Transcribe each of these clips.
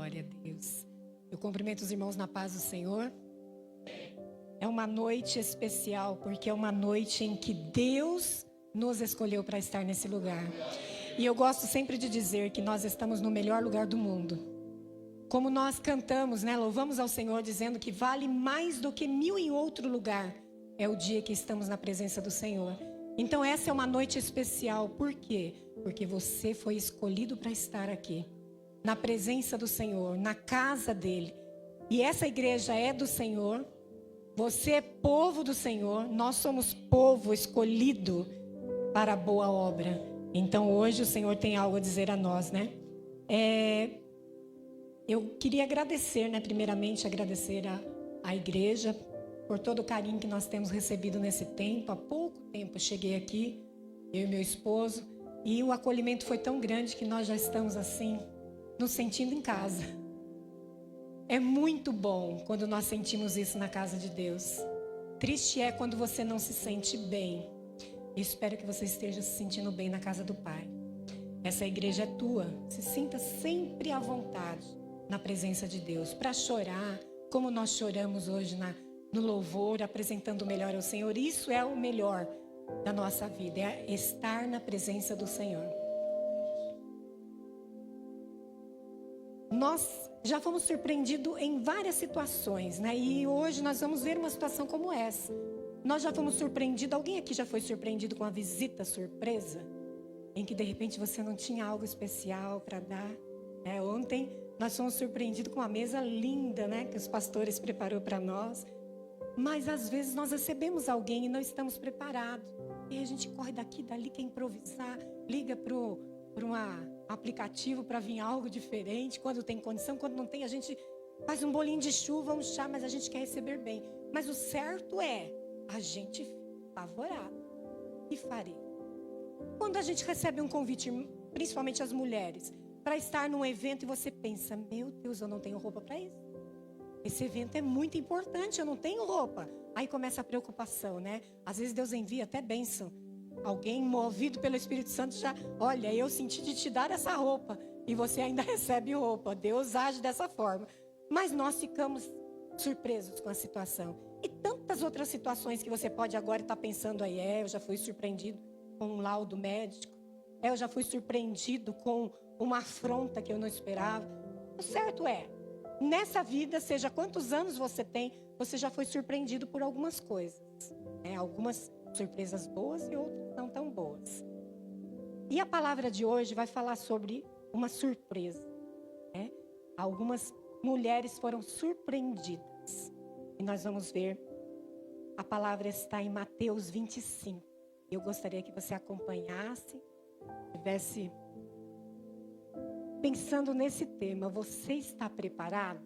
Glória a Deus. Eu cumprimento os irmãos na paz do Senhor. É uma noite especial, porque é uma noite em que Deus nos escolheu para estar nesse lugar. E eu gosto sempre de dizer que nós estamos no melhor lugar do mundo. Como nós cantamos, né? Louvamos ao Senhor dizendo que vale mais do que 1000 em outro lugar. É o dia que estamos na presença do Senhor. Então essa é uma noite especial. Por quê? Porque você foi escolhido para estar aqui. Na presença do Senhor, na casa dele. E essa igreja é do Senhor. Você é povo do Senhor. Nós somos povo escolhido para a boa obra. Então hoje o Senhor tem algo a dizer a nós, né? Eu queria agradecer, né? Primeiramente agradecer à igreja por todo o carinho que nós temos recebido nesse tempo. Há pouco tempo eu cheguei aqui, eu e meu esposo, e o acolhimento foi tão grande que nós já estamos assim, nos sentindo em casa. É muito bom quando nós sentimos isso na casa de Deus. Triste é quando você não se sente bem. E espero que você esteja se sentindo bem na casa do Pai. Essa igreja é tua. Se sinta sempre à vontade na presença de Deus. Para chorar, como nós choramos hoje no louvor, apresentando o melhor ao Senhor. Isso é o melhor da nossa vida. É estar na presença do Senhor. Nós já fomos surpreendidos em várias situações, né? E hoje nós vamos ver uma situação como essa. Nós já fomos surpreendidos. Alguém aqui já foi surpreendido com uma visita surpresa? Em que de repente você não tinha algo especial para dar? Ontem nós fomos surpreendidos com uma mesa linda, né? Que os pastores prepararam para nós. Mas às vezes nós recebemos alguém e não estamos preparados. E a gente corre daqui, dali, quer improvisar. Liga para um aplicativo para vir algo diferente. Quando tem condição, quando não tem, a gente faz um bolinho de chuva, um chá, mas a gente quer receber bem. Mas o certo é a gente favorável. E farei. Quando a gente recebe um convite, principalmente as mulheres, para estar num evento e você pensa, meu Deus, eu não tenho roupa para isso. Esse evento é muito importante, eu não tenho roupa. Aí começa a preocupação, né? Às vezes Deus envia até bênção. Alguém movido pelo Espírito Santo já, olha, eu senti de te dar essa roupa. E você ainda recebe roupa. Deus age dessa forma. Mas nós ficamos surpresos com a situação. E tantas outras situações que você pode agora estar pensando aí. Eu já fui surpreendido com um laudo médico. Eu já fui surpreendido com uma afronta que eu não esperava. O certo é, nessa vida, seja quantos anos você tem, você já foi surpreendido por algumas coisas. Algumas surpresas boas e outras não tão boas. E a palavra de hoje vai falar sobre uma surpresa. Algumas mulheres foram surpreendidas. E nós vamos ver, a palavra está em Mateus 25. Eu gostaria que você acompanhasse, estivesse pensando nesse tema. Você está preparado?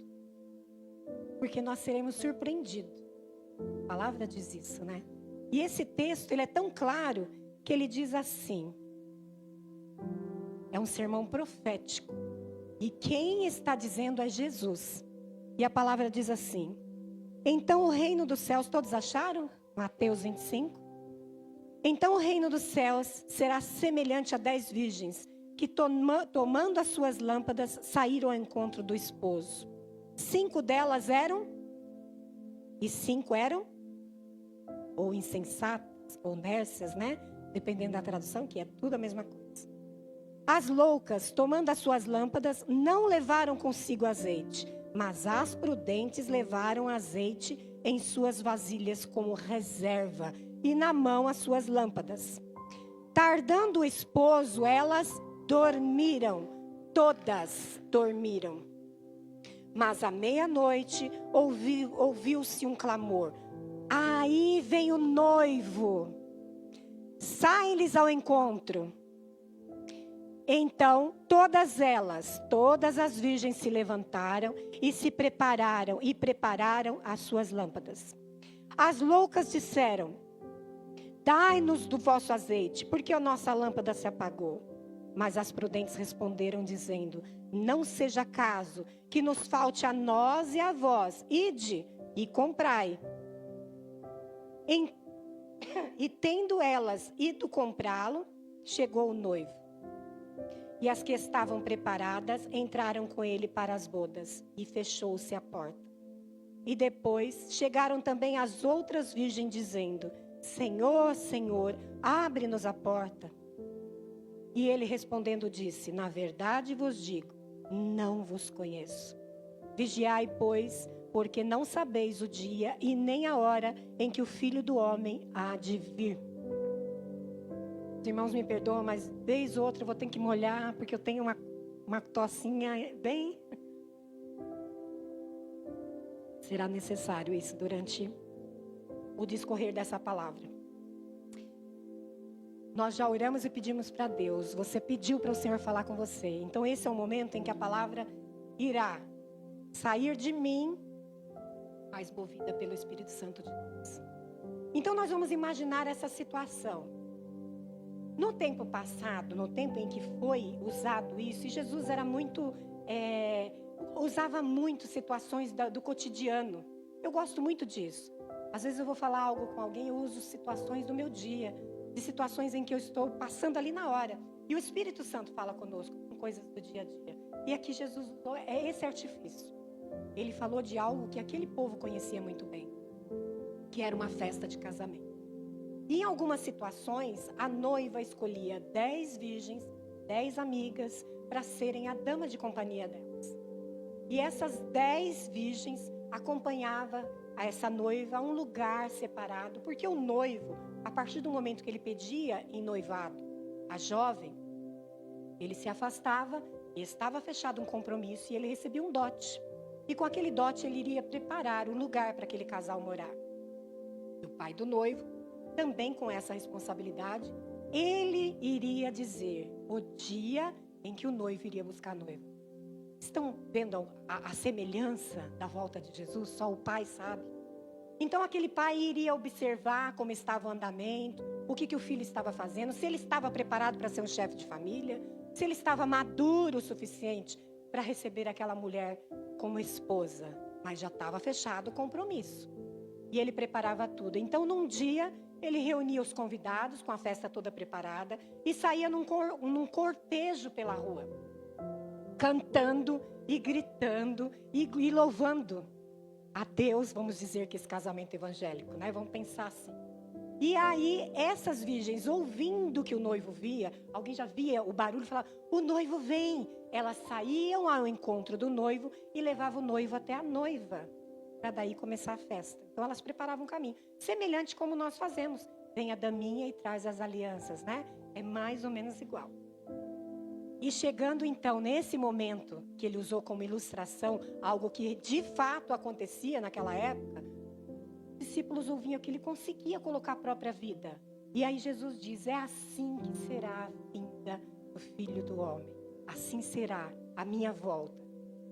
Porque nós seremos surpreendidos. A palavra diz isso, né? E esse texto, ele é tão claro que ele diz assim. É um sermão profético. E quem está dizendo é Jesus. E a palavra diz assim. Então o reino dos céus, todos acharam? Mateus 25. Então o reino dos céus será semelhante a 10 virgens que tomando as suas lâmpadas saíram ao encontro do esposo. 5 delas eram, e 5 eram, ou insensatas, ou nércias, né? Dependendo da tradução, que é tudo a mesma coisa. As loucas, tomando as suas lâmpadas, não levaram consigo azeite, mas as prudentes levaram azeite em suas vasilhas como reserva, e na mão as suas lâmpadas. Tardando o esposo, elas dormiram, todas dormiram. Mas à meia-noite ouviu-se um clamor. Aí vem o noivo, sai-lhes ao encontro. Então todas as virgens se levantaram e se prepararam as suas lâmpadas. As loucas disseram, dai-nos do vosso azeite, porque a nossa lâmpada se apagou. Mas as prudentes responderam dizendo, não seja caso que nos falte a nós e a vós, ide e comprai. E tendo elas ido comprá-lo, chegou o noivo. E as que estavam preparadas entraram com ele para as bodas, e fechou-se a porta. E depois chegaram também as outras virgens, dizendo: Senhor, Senhor, abre-nos a porta. E ele respondendo disse: Na verdade vos digo, não vos conheço. Vigiai, pois, porque não sabeis o dia e nem a hora em que o Filho do Homem há de vir. Os irmãos me perdoam, mas vez ou outra eu vou ter que molhar, porque eu tenho uma tossinha bem... Será necessário isso durante o discorrer dessa palavra. Nós já oramos e pedimos para Deus. Você pediu para o Senhor falar com você. Então esse é o momento em que a palavra irá sair de mim, mas movida pelo Espírito Santo de Deus. Então nós vamos imaginar essa situação. No tempo passado, no tempo em que foi usado isso, e Jesus era muito, usava muito situações do cotidiano. Eu gosto muito disso. Às vezes eu vou falar algo com alguém, eu uso situações do meu dia, de situações em que eu estou passando ali na hora. E o Espírito Santo fala conosco, com coisas do dia a dia. E aqui Jesus usou esse artifício. Ele falou de algo que aquele povo conhecia muito bem, que era uma festa de casamento. E em algumas situações, a noiva escolhia 10 virgens, 10 amigas, para serem a dama de companhia delas. E essas 10 virgens acompanhavam a essa noiva a um lugar separado, porque o noivo, a partir do momento que ele pedia em noivado a jovem, ele se afastava e estava fechado um compromisso e ele recebia um dote. E com aquele dote ele iria preparar um lugar para aquele casal morar. E o pai do noivo, também com essa responsabilidade, ele iria dizer o dia em que o noivo iria buscar a noiva. Estão vendo a semelhança da volta de Jesus? Só o pai sabe. Então aquele pai iria observar como estava o andamento, o que o filho estava fazendo, se ele estava preparado para ser um chefe de família, se ele estava maduro o suficiente para receber aquela mulher como esposa, mas já estava fechado o compromisso. E ele preparava tudo. Então num dia ele reunia os convidados com a festa toda preparada e saía num cortejo pela rua, cantando e gritando e louvando a Deus. Vamos dizer que esse casamento evangélico, né? Vamos pensar assim. E aí essas virgens, ouvindo que o noivo via, alguém já via o barulho e falava: o noivo vem. Elas saíam ao encontro do noivo e levavam o noivo até a noiva, para daí começar a festa. Então elas preparavam um caminho, semelhante como nós fazemos. Vem a daminha e traz as alianças, né? É mais ou menos igual. E chegando então nesse momento que ele usou como ilustração, algo que de fato acontecia naquela época, os discípulos ouviam que ele conseguia colocar a própria vida. E aí Jesus diz: é assim que será a vinda do Filho do Homem. Assim será a minha volta.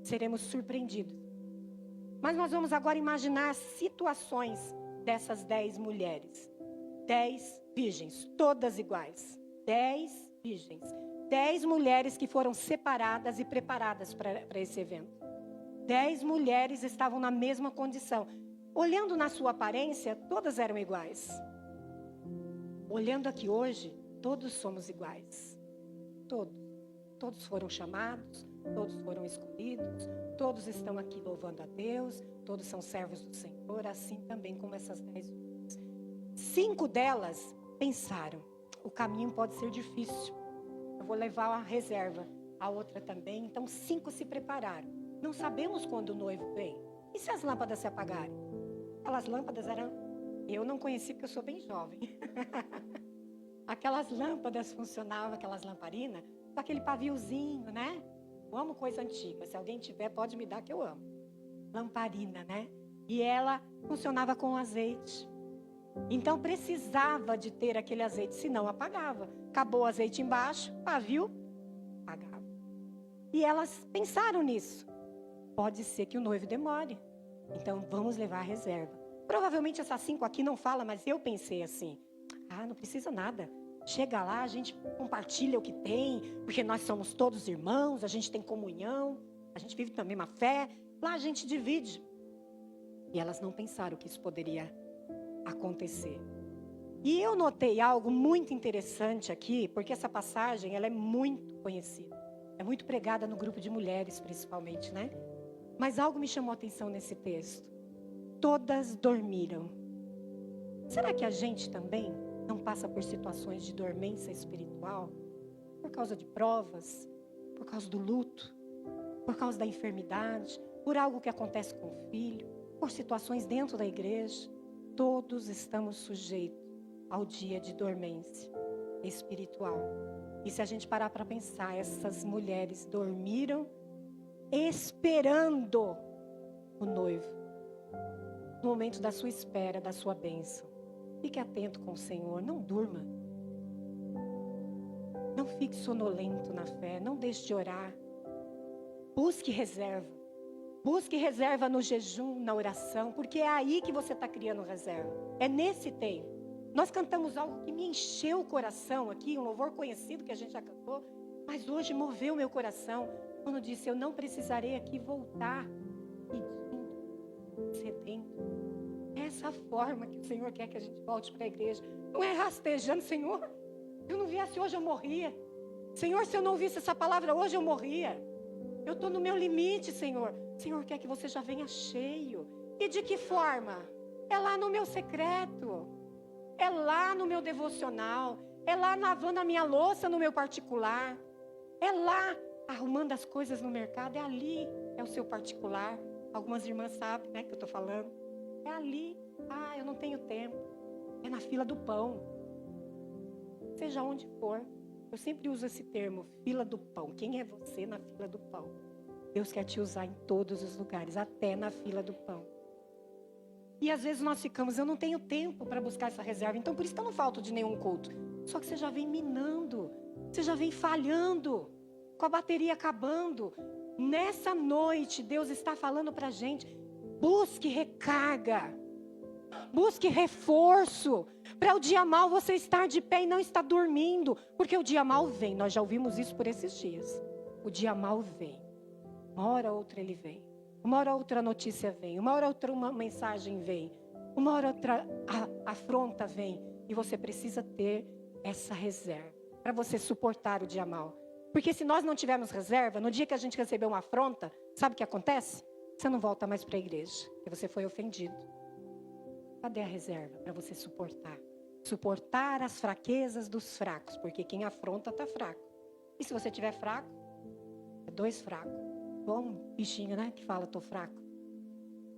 Seremos surpreendidos. Mas nós vamos agora imaginar as situações dessas 10 mulheres. 10 virgens, todas iguais. 10 virgens. 10 mulheres que foram separadas e preparadas para esse evento. 10 mulheres estavam na mesma condição. Olhando na sua aparência, todas eram iguais. Olhando aqui hoje, todos somos iguais. Todos. Todos foram chamados, todos foram escolhidos, todos estão aqui louvando a Deus, todos são servos do Senhor, assim também como essas 10 mulheres. 5 delas pensaram: o caminho pode ser difícil, eu vou levar a reserva. A outra também. Então 5 se prepararam. Não sabemos quando o noivo vem. E se as lâmpadas se apagarem? Aquelas lâmpadas eram... Eu não conheci porque eu sou bem jovem. Aquelas lâmpadas funcionavam, aquelas lamparinas, com aquele paviozinho, né? Eu amo coisa antiga. Se alguém tiver, pode me dar que eu amo. Lamparina, né? E ela funcionava com azeite. Então precisava de ter aquele azeite, senão apagava. Acabou o azeite embaixo, pavio, apagava. E elas pensaram nisso. Pode ser que o noivo demore. Então vamos levar a reserva. Provavelmente essas 5 aqui não falam, mas eu pensei assim: ah, não precisa nada. Chega lá, a gente compartilha o que tem, porque nós somos todos irmãos, a gente tem comunhão, a gente vive na mesma fé, lá a gente divide. E elas não pensaram que isso poderia acontecer. E eu notei algo muito interessante aqui, porque essa passagem ela é muito conhecida. É muito pregada no grupo de mulheres, principalmente, né? Mas algo me chamou a atenção nesse texto. Todas dormiram. Será que a gente também não passa por situações de dormência espiritual? Por causa de provas, por causa do luto, por causa da enfermidade, por algo que acontece com o filho, por situações dentro da igreja. Todos estamos sujeitos ao dia de dormência espiritual. E se a gente parar para pensar, essas mulheres dormiram esperando o noivo. No momento da sua espera, da sua bênção. Fique atento com o Senhor, não durma. Não fique sonolento na fé, não deixe de orar. Busque reserva. Busque reserva no jejum, na oração, porque é aí que você está criando reserva. É nesse tempo. Nós cantamos algo que me encheu o coração aqui, um louvor conhecido que a gente já cantou, mas hoje moveu meu coração, quando disse, eu não precisarei aqui voltar pedindo, sedento. É essa forma que o Senhor quer que a gente volte para a igreja. Não é rastejando, Senhor, se eu não viesse hoje eu morria. Senhor, se eu não ouvisse essa palavra hoje eu morria. Eu estou no meu limite, Senhor. O Senhor quer que você já venha cheio. E de que forma? É lá no meu secreto. É lá no meu devocional. É lá lavando a minha louça no meu particular. É lá arrumando as coisas no mercado. É ali. É o seu particular. Algumas irmãs sabem, né, que eu estou falando. É ali. Ah, eu não tenho tempo. É na fila do pão. Seja onde for. Eu sempre uso esse termo, fila do pão. Quem é você na fila do pão? Deus quer te usar em todos os lugares, até na fila do pão. E às vezes nós ficamos, eu não tenho tempo para buscar essa reserva, então por isso que eu não falto de nenhum culto. Só que você já vem minando, você já vem falhando, com a bateria acabando. Nessa noite, Deus está falando para a gente, busque recarga, busque reforço, para o dia mal você estar de pé e não estar dormindo, porque o dia mal vem, nós já ouvimos isso por esses dias. O dia mal vem, uma hora ou outra ele vem, uma hora ou outra notícia vem, uma hora ou outra uma mensagem vem, uma hora ou outra a afronta vem, e você precisa ter essa reserva, para você suportar o dia mal. Porque se nós não tivermos reserva, no dia que a gente receber uma afronta, sabe o que acontece? Você não volta mais para a igreja, porque você foi ofendido. Cadê a reserva para você suportar? Suportar as fraquezas dos fracos, porque quem afronta está fraco. E se você estiver fraco, é dois fracos. Igual um bichinho, né, que fala, tô fraco.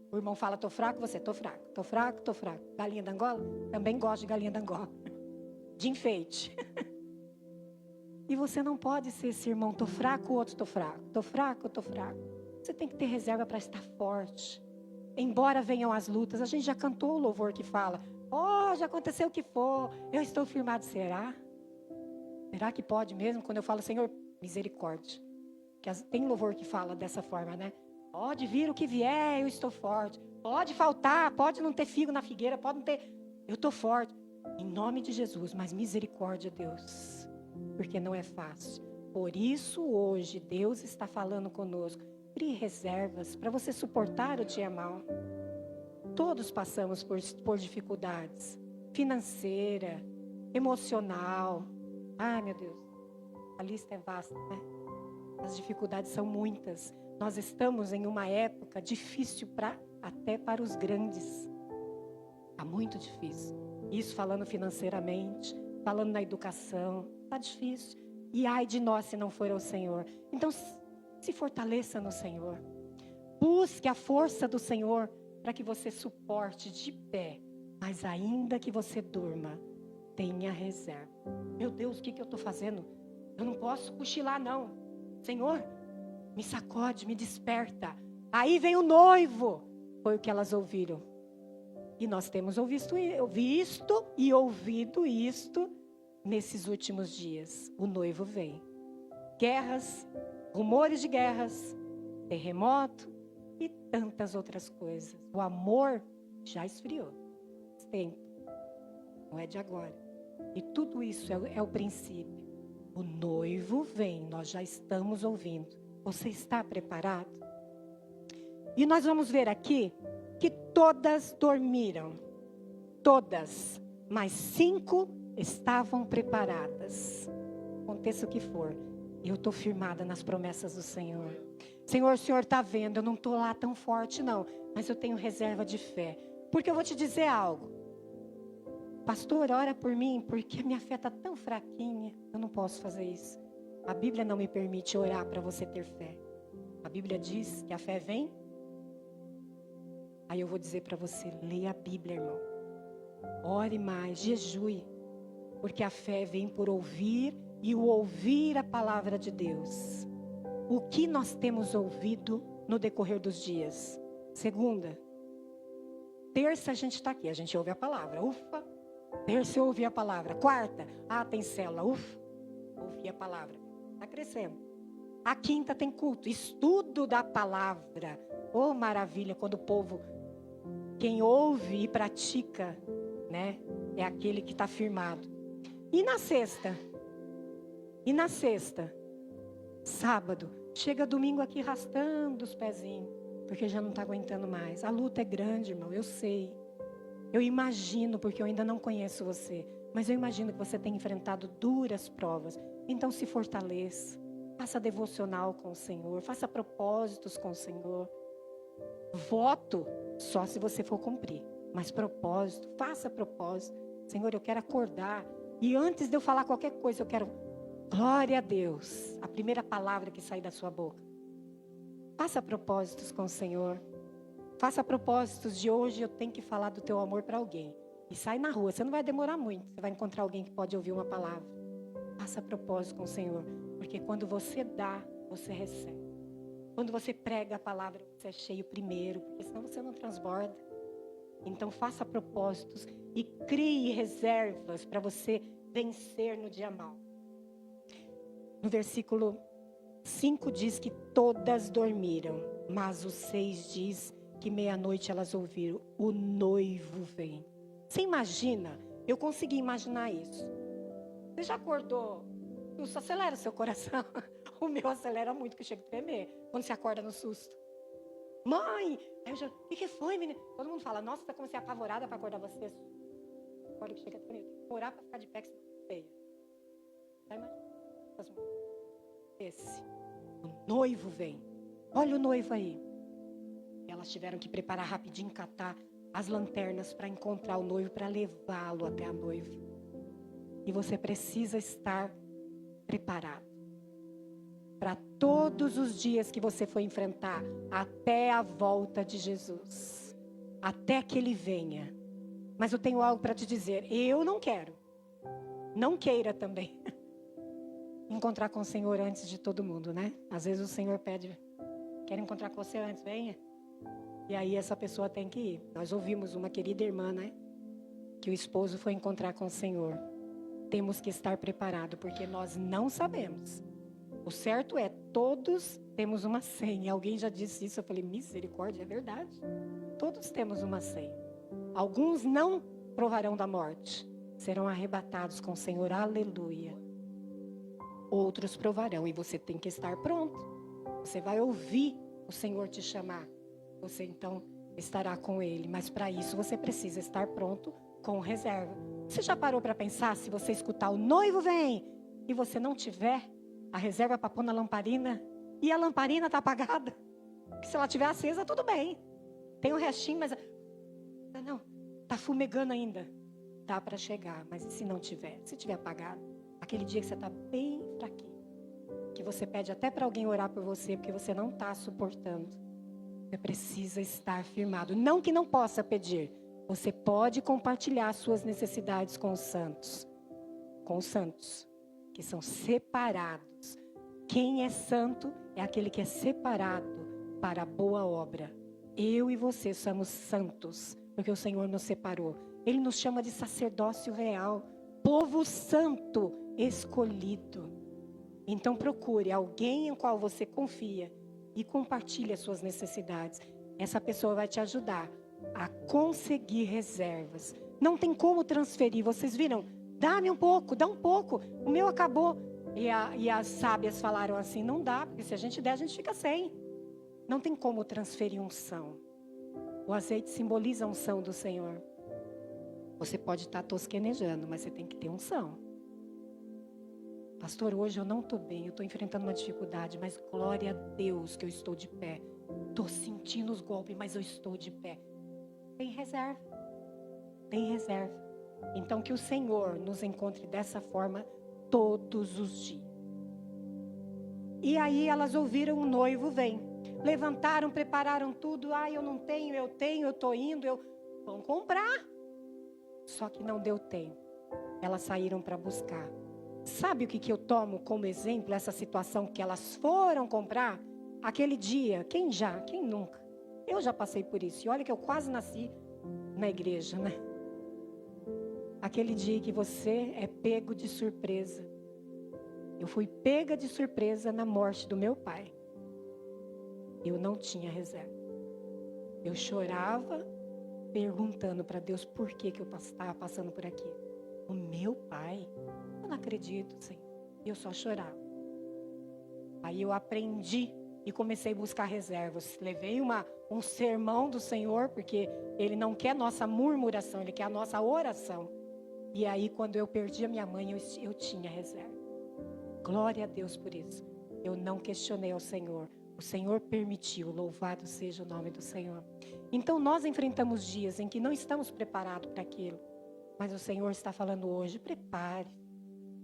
O irmão fala, tô fraco, você, tô fraco. Tô fraco, tô fraco. Galinha da Angola? Também gosto de galinha da Angola. De enfeite. E você não pode ser esse irmão, tô fraco, o outro tô fraco. Tô fraco, tô fraco. Você tem que ter reserva para estar forte. Embora venham as lutas, a gente já cantou o louvor que fala, já aconteceu o que for, eu estou firmado, será? Será que pode mesmo? Quando eu falo, Senhor, misericórdia. Tem louvor que fala dessa forma, né? Pode vir o que vier, eu estou forte. Pode faltar, pode não ter figo na figueira, pode não ter... Eu estou forte. Em nome de Jesus, mas misericórdia, Deus. Porque não é fácil. Por isso, hoje, Deus está falando conosco. Crie reservas para você suportar o dia mal. Todos passamos por dificuldades. Financeira, emocional. Ai, meu Deus. A lista é vasta, né? As dificuldades são muitas. Nós estamos em uma época difícil até para os grandes. Está muito difícil. Isso falando financeiramente, falando na educação. Está difícil. E ai de nós se não for ao Senhor. Então, se fortaleça no Senhor. Busque a força do Senhor para que você suporte de pé. Mas ainda que você durma, tenha reserva. Meu Deus, o que eu estou fazendo? Eu não posso cochilar, não. Senhor, me sacode, me desperta. Aí vem o noivo. Foi o que elas ouviram. E nós temos visto e ouvido isto nesses últimos dias. O noivo vem. Guerras, rumores de guerras, terremoto e tantas outras coisas. O amor já esfriou. Tempo. Não é de agora. E tudo isso é o princípio. O noivo vem, nós já estamos ouvindo. Você está preparado? E nós vamos ver aqui que todas dormiram. Todas. mas 5 estavam preparadas. Aconteça o que for, eu estou firmada nas promessas do Senhor. Senhor, o Senhor está vendo, eu não estou lá tão forte não, mas eu tenho reserva de fé. Porque eu vou te dizer algo. Pastor, ora por mim, porque a minha fé está tão fraquinha, eu não posso fazer isso. A Bíblia não me permite orar para você ter fé. A Bíblia diz que a fé vem. Aí eu vou dizer para você, leia a Bíblia, irmão. Ore mais, jejue. Porque a fé vem por ouvir e o ouvir a palavra de Deus. O que nós temos ouvido no decorrer dos dias? Segunda. Terça a gente está aqui, a gente ouve a palavra. Ufa. Terça eu ouvi a palavra. Quarta, tem célula. Ufa. Ouvi a palavra. Está crescendo. A quinta tem culto. Estudo da palavra. Oh, maravilha, quando o povo, quem ouve e pratica, né, é aquele que está firmado. E na sexta? Sábado. Chega domingo aqui arrastando os pezinhos, porque já não está aguentando mais. A luta é grande, irmão, eu sei. Eu imagino, porque eu ainda não conheço você. Mas eu imagino que você tem enfrentado duras provas. Então se fortaleça. Faça devocional com o Senhor. Faça propósitos com o Senhor. Voto só se você for cumprir. Mas propósito, faça propósito. Senhor, eu quero acordar. E antes de eu falar qualquer coisa, eu quero... Glória a Deus. A primeira palavra que sair da sua boca. Faça propósitos com o Senhor. Faça propósitos de hoje eu tenho que falar do teu amor para alguém. E sai na rua, você não vai demorar muito. Você vai encontrar alguém que pode ouvir uma palavra. Faça propósito com o Senhor. Porque quando você dá, você recebe. Quando você prega a palavra, você é cheio primeiro. Porque senão você não transborda. Então faça propósitos e crie reservas para você vencer no dia mau. No versículo 5 diz que todas dormiram. Mas o 6 diz que meia-noite elas ouviram, o noivo vem. Você imagina? Eu consegui imaginar isso. Você já acordou? Isso acelera o seu coração. O meu acelera muito, que eu chego a tremer. Quando você acorda no susto. Mãe! Aí eu já, o que foi, menina? Todo mundo fala, nossa, tá como você é apavorada para acordar você. Acorda que chega a tremer. Tem que orar para ficar de pé, que você não feia. Tá imaginando? Esse. O noivo vem. Olha o noivo aí. Elas tiveram que preparar rapidinho, catar as lanternas para encontrar o noivo, para levá-lo até a noiva. E você precisa estar preparado para todos os dias que você for enfrentar, até a volta de Jesus, até que Ele venha. Mas eu tenho algo para te dizer, eu não quero, não queira também, encontrar com o Senhor antes de todo mundo, né? Às vezes o Senhor pede, quero encontrar com você antes, venha. E aí essa pessoa tem que ir. Nós ouvimos uma querida irmã, né? Que o esposo foi encontrar com o Senhor. Temos que estar preparados, porque nós não sabemos. O certo é, todos temos uma senha. Alguém já disse isso, eu falei, misericórdia, é verdade. Todos temos uma senha. Alguns não provarão da morte. Serão arrebatados com o Senhor, aleluia. Outros provarão, e você tem que estar pronto. Você vai ouvir o Senhor te chamar. Você então estará com Ele. Mas para isso você precisa estar pronto com reserva. Você já parou para pensar, se você escutar o noivo vem e você não tiver a reserva para pôr na lamparina e a lamparina está apagada? Porque se ela estiver acesa, tudo bem. Tem um restinho, mas não, está fumegando ainda. Dá para chegar, mas se não tiver, se tiver apagado, aquele dia que você está bem fraquinho, que você pede até para alguém orar por você, porque você não está suportando. Você precisa estar firmado. Não que não possa pedir. Você pode compartilhar suas necessidades com os santos. Com os santos, que são separados. Quem é santo é aquele que é separado para a boa obra. Eu e você somos santos, porque o Senhor nos separou. Ele nos chama de sacerdócio real. Povo santo, escolhido. Então procure alguém em qual você confia e compartilhe as suas necessidades. Essa pessoa vai te ajudar a conseguir reservas. Não tem como transferir. Vocês viram? Dá-me um pouco, dá um pouco. O meu acabou. E as sábias falaram assim, não dá, porque se a gente der, a gente fica sem. Não tem como transferir unção. O azeite simboliza a unção do Senhor. Você pode estar tosquenejando, mas você tem que ter unção. Pastor, hoje eu não estou bem, eu estou enfrentando uma dificuldade, mas glória a Deus que eu estou de pé. Estou sentindo os golpes, mas eu estou de pé. Tem reserva. Tem reserva. Então que o Senhor nos encontre dessa forma todos os dias. E aí elas ouviram o noivo vem. Levantaram, prepararam tudo. Eu não tenho, eu tenho, eu estou indo, vão comprar. Só que não deu tempo. Elas saíram para buscar. Sabe o que eu tomo como exemplo, essa situação que elas foram comprar? Aquele dia, quem nunca? Eu já passei por isso. E olha que eu quase nasci na igreja, né? Aquele dia que você é pego de surpresa. Eu fui pega de surpresa na morte do meu pai. Eu não tinha reserva. Eu chorava, perguntando para Deus por que eu estava passando por aqui. O meu pai? Eu não acredito, Senhor. Eu só chorava. Aí eu aprendi e comecei a buscar reservas. Levei um sermão do Senhor, porque Ele não quer nossa murmuração, Ele quer a nossa oração. E aí, quando eu perdi a minha mãe, eu tinha reserva. Glória a Deus por isso. Eu não questionei ao Senhor. O Senhor permitiu. Louvado seja o nome do Senhor. Então, nós enfrentamos dias em que não estamos preparados para aquilo. Mas o Senhor está falando hoje, prepare.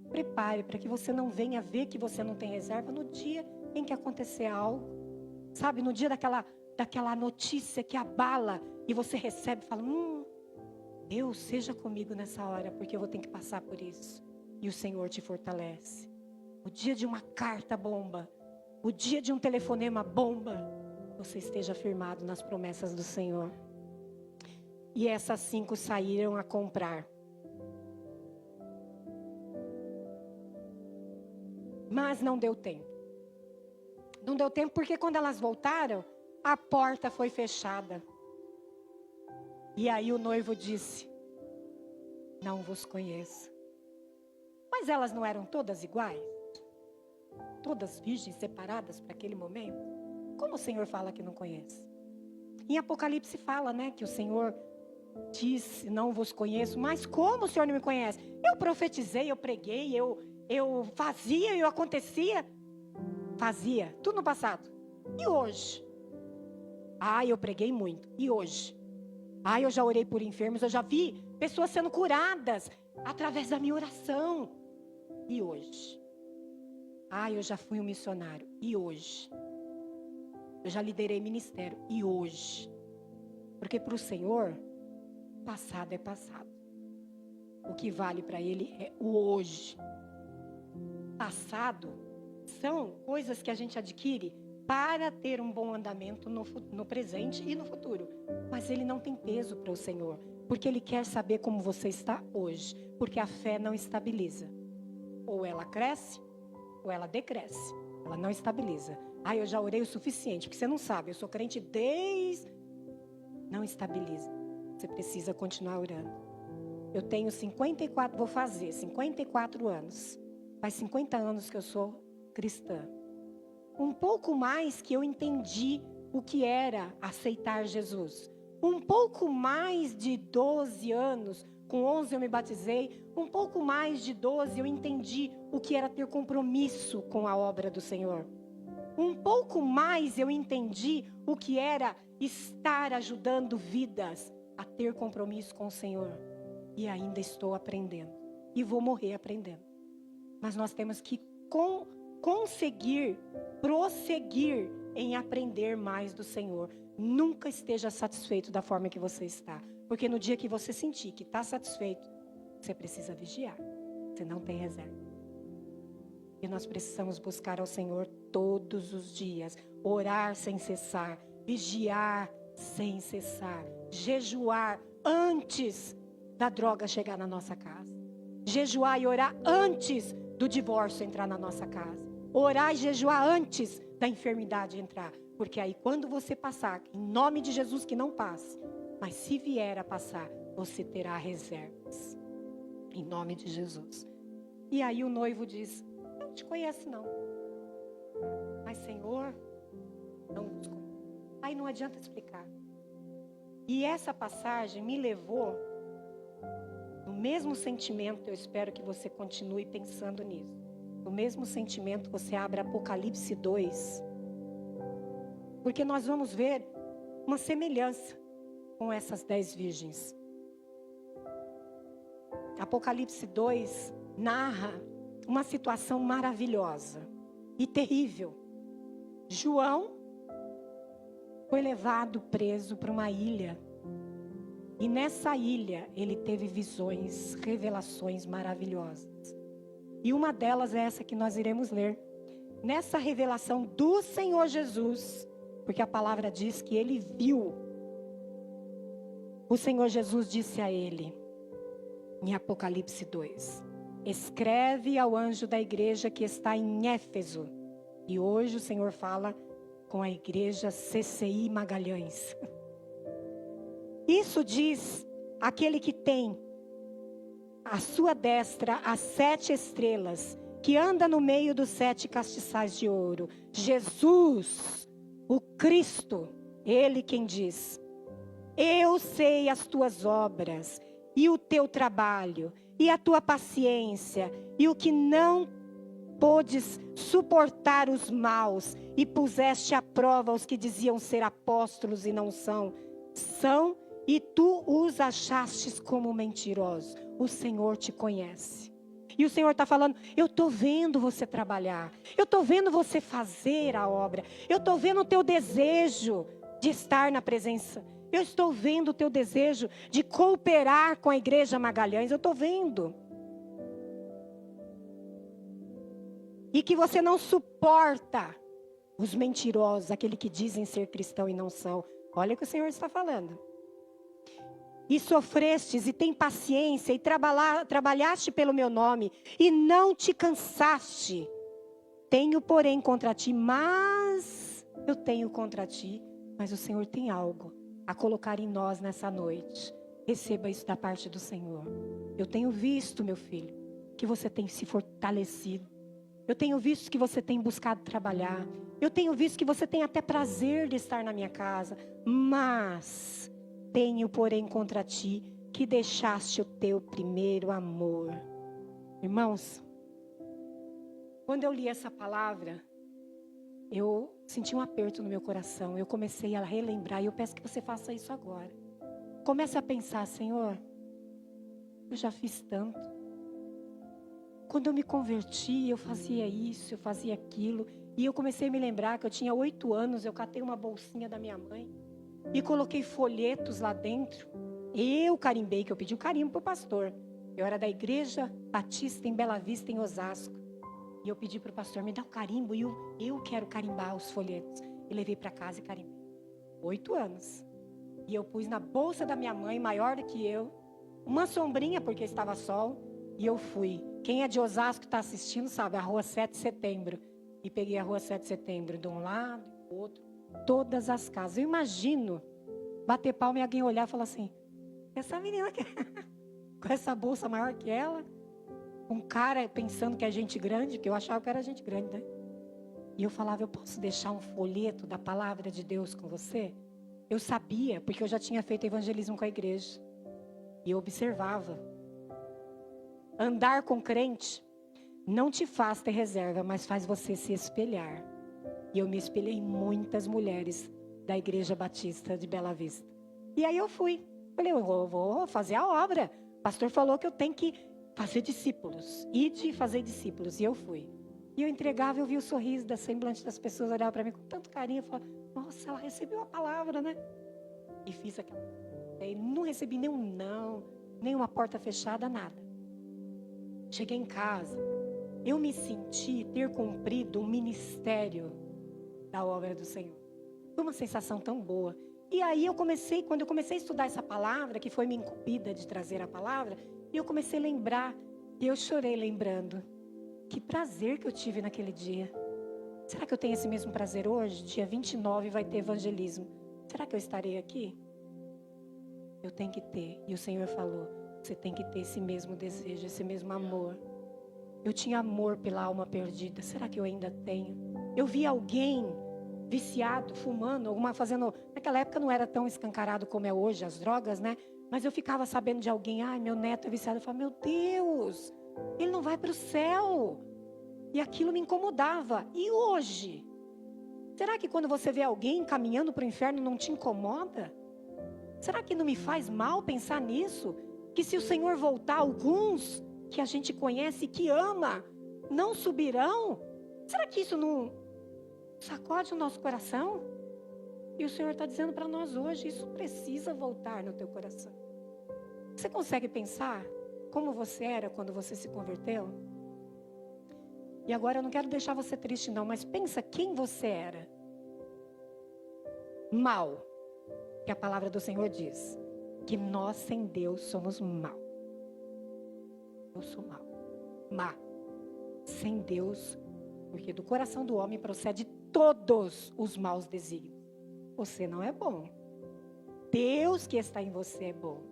Prepare para que você não venha ver que você não tem reserva no dia em que acontecer algo. Sabe, no dia daquela notícia que abala e você recebe e fala, Deus, seja comigo nessa hora, porque eu vou ter que passar por isso. E o Senhor te fortalece. O dia de uma carta bomba, o dia de um telefonema bomba, você esteja firmado nas promessas do Senhor. E essas 5 saíram a comprar. Mas não deu tempo. Não deu tempo porque quando elas voltaram, a porta foi fechada. E aí o noivo disse, não vos conheço. Mas elas não eram todas iguais? Todas virgens separadas para aquele momento? Como o Senhor fala que não conhece? Em Apocalipse fala, né, que o Senhor disse, não vos conheço. Mas como o Senhor não me conhece? Eu profetizei, eu preguei, eu fazia, eu acontecia. Fazia, tudo no passado. E hoje? Eu preguei muito. E hoje? Eu já orei por enfermos, eu já vi pessoas sendo curadas através da minha oração. E hoje? Eu já fui um missionário. E hoje? Eu já liderei ministério. E hoje? Porque para o Senhor, passado é passado. O que vale para Ele é o hoje. Passado são coisas que a gente adquire para ter um bom andamento no presente e no futuro. Mas ele não tem peso para o Senhor, porque Ele quer saber como você está hoje. Porque a fé não estabiliza. Ou ela cresce, ou ela decresce. Ela não estabiliza. Eu já orei o suficiente, porque você não sabe, eu sou crente desde... Não estabiliza. Você precisa continuar orando. Eu tenho 54 anos. Faz 50 anos que eu sou cristã. Um pouco mais que eu entendi o que era aceitar Jesus. Um pouco mais de 12 anos, com 11 eu me batizei. Um pouco mais de 12 eu entendi o que era ter compromisso com a obra do Senhor. Um pouco mais eu entendi o que era estar ajudando vidas a ter compromisso com o Senhor. E ainda estou aprendendo. E vou morrer aprendendo. Mas nós temos que conseguir prosseguir em aprender mais do Senhor. Nunca esteja satisfeito da forma que você está. Porque no dia que você sentir que está satisfeito, você precisa vigiar. Você não tem reserva. E nós precisamos buscar ao Senhor todos os dias. Orar sem cessar. Vigiar sem cessar. Jejuar antes da droga chegar na nossa casa. Jejuar e orar antes do divórcio entrar na nossa casa. Orar e jejuar antes da enfermidade entrar. Porque aí quando você passar, em nome de Jesus que não passe, mas se vier a passar, você terá reservas. Em nome de Jesus. E aí o noivo diz, não te conheço não. Mas Senhor, não vos conheço. Aí não adianta explicar. E essa passagem me levou No mesmo sentimento, eu espero que você continue pensando nisso. No mesmo sentimento, você abre Apocalipse 2. Porque nós vamos ver uma semelhança com essas 10 virgens. Apocalipse 2 narra uma situação maravilhosa e terrível. João foi levado preso para uma ilha. E nessa ilha ele teve visões, revelações maravilhosas. E uma delas é essa que nós iremos ler. Nessa revelação do Senhor Jesus, porque a palavra diz que ele viu. O Senhor Jesus disse a ele, em Apocalipse 2, escreve ao anjo da igreja que está em Éfeso. E hoje o Senhor fala com a igreja CCI Magalhães. Isso diz aquele que tem à sua destra as 7 estrelas, que anda no meio dos 7 castiçais de ouro. Jesus, o Cristo, ele quem diz, eu sei as tuas obras, e o teu trabalho, e a tua paciência, e o que não podes suportar os maus, e puseste à prova os que diziam ser apóstolos e não são, e tu os achastes como mentirosos. O Senhor te conhece. E o Senhor está falando, eu estou vendo você trabalhar. Eu estou vendo você fazer a obra. Eu estou vendo o teu desejo de estar na presença. Eu estou vendo o teu desejo de cooperar com a igreja Magalhães. Eu estou vendo. E que você não suporta os mentirosos, aquele que dizem ser cristão e não são. Olha o que o Senhor está falando. E sofrestes e tem paciência e trabalhaste pelo meu nome e não te cansaste. Tenho, porém, contra ti, mas o Senhor tem algo a colocar em nós nessa noite. Receba isso da parte do Senhor. Eu tenho visto, meu filho, que você tem se fortalecido. Eu tenho visto que você tem buscado trabalhar. Eu tenho visto que você tem até prazer de estar na minha casa, mas tenho, porém, contra ti, que deixaste o teu primeiro amor. Irmãos, quando eu li essa palavra, eu senti um aperto no meu coração. Eu comecei a relembrar, e eu peço que você faça isso agora. Comece a pensar, Senhor, eu já fiz tanto. Quando eu me converti, eu fazia isso, eu fazia aquilo. E eu comecei a me lembrar que eu tinha 8 anos, eu catei uma bolsinha da minha mãe. E coloquei folhetos lá dentro. Eu carimbei, que eu pedi um carimbo para o pastor. Eu era da igreja batista em Bela Vista, em Osasco. E eu pedi para o pastor, me dá um carimbo. E eu quero carimbar os folhetos. E levei para casa e carimbei. 8 anos. E eu pus na bolsa da minha mãe, maior do que eu, uma sombrinha, porque estava sol. E eu fui. Quem é de Osasco está assistindo sabe, a rua 7 de setembro. E peguei a rua 7 de setembro de um lado e do outro. Todas as casas. Eu imagino bater palma e alguém olhar e falar assim, essa menina aqui, com essa bolsa maior que ela, um cara pensando que é gente grande, que eu achava que era gente grande, né? E eu falava, eu posso deixar um folheto da palavra de Deus com você? Eu sabia, porque eu já tinha feito evangelismo com a igreja. E eu observava. Andar com crente não te faz ter reserva, mas faz você se espelhar. E eu me espelhei em muitas mulheres da Igreja Batista de Bela Vista. E aí eu fui. Falei, eu vou fazer a obra. O pastor falou que eu tenho que fazer discípulos. Ide fazer discípulos. E eu fui. E eu entregava, eu vi o sorriso da semblante das pessoas, olhavam para mim com tanto carinho. Eu falava, nossa, ela recebeu a palavra, né? E fiz aquela. E não recebi nenhum não, nenhuma porta fechada, nada. Cheguei em casa. Eu me senti ter cumprido um ministério da obra do Senhor. Foi uma sensação tão boa. E aí quando eu comecei a estudar essa palavra, que foi me incumbida de trazer a palavra, e eu comecei a lembrar, e eu chorei lembrando. Que prazer que eu tive naquele dia. Será que eu tenho esse mesmo prazer hoje? Dia 29 vai ter evangelismo. Será que eu estarei aqui? Eu tenho que ter. E o Senhor falou, você tem que ter esse mesmo desejo, esse mesmo amor. Eu tinha amor pela alma perdida. Será que eu ainda tenho? Eu vi alguém viciado, fumando, fazendo... Naquela época não era tão escancarado como é hoje, as drogas, né? Mas eu ficava sabendo de alguém, ai, meu neto é viciado. Eu falava, meu Deus, ele não vai para o céu. E aquilo me incomodava. E hoje? Será que quando você vê alguém caminhando para o inferno não te incomoda? Será que não me faz mal pensar nisso? Que se o Senhor voltar, alguns que a gente conhece e que ama, não subirão? Será que isso não sacode o nosso coração? E o Senhor está dizendo para nós hoje, isso precisa voltar no teu coração. Você consegue pensar como você era quando você se converteu? E agora eu não quero deixar você triste não, mas pensa quem você era. Mal. Que a palavra do Senhor diz que nós sem Deus somos mal. Eu sou mal. Má. Sem Deus, porque do coração do homem procede todos os maus desígnios. Você não é bom. Deus que está em você é bom.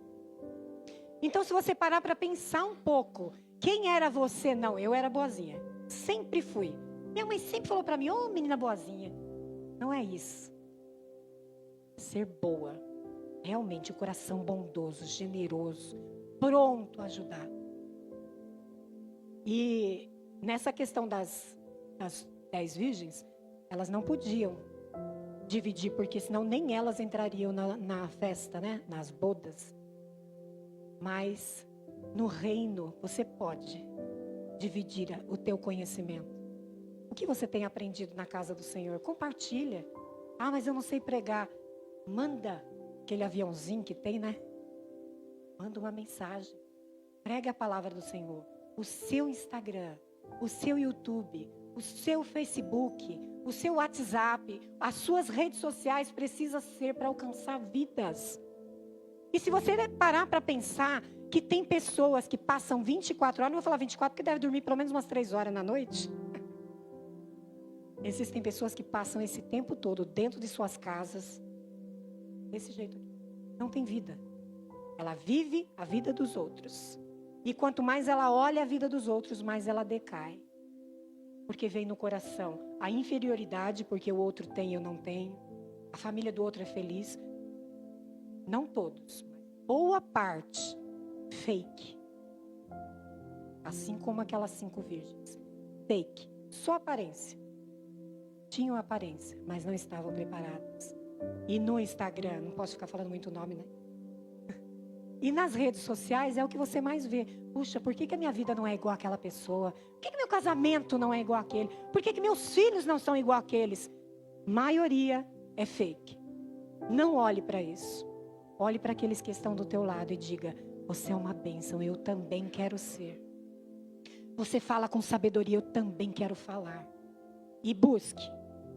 Então, se você parar para pensar um pouco, quem era você? Não, eu era boazinha. Sempre fui. Minha mãe sempre falou para mim, ô menina boazinha. Não é isso. Ser boa. Realmente, o coração bondoso, generoso, pronto a ajudar. E nessa questão das 10 virgens, elas não podiam dividir, porque senão nem elas entrariam na festa, né? Nas bodas. Mas no reino você pode dividir o teu conhecimento. O que você tem aprendido na casa do Senhor? Compartilha. Ah, mas eu não sei pregar. Manda aquele aviãozinho que tem, né? Manda uma mensagem. Prega a palavra do Senhor. O seu Instagram, o seu YouTube, o seu Facebook, o seu WhatsApp, as suas redes sociais precisam ser para alcançar vidas. E se você parar para pensar que tem pessoas que passam 24 horas, não vou falar 24 porque deve dormir pelo menos umas 3 horas na noite. Existem pessoas que passam esse tempo todo dentro de suas casas, desse jeito aqui. Não tem vida. Ela vive a vida dos outros. E quanto mais ela olha a vida dos outros, mais ela decai. Porque vem no coração a inferioridade, porque o outro tem e eu não tenho. A família do outro é feliz. Não todos, mas boa parte fake. Assim como aquelas 5 virgens. Fake, só aparência. Tinham aparência, mas não estavam preparadas. E no Instagram, não posso ficar falando muito nome, né? E nas redes sociais é o que você mais vê. Puxa, por que a minha vida não é igual àquela pessoa? Por que meu casamento não é igual àquele? Por que meus filhos não são igual àqueles? Maioria é fake. Não olhe para isso. Olhe para aqueles que estão do teu lado e diga, você é uma bênção, eu também quero ser. Você fala com sabedoria, eu também quero falar. E busque.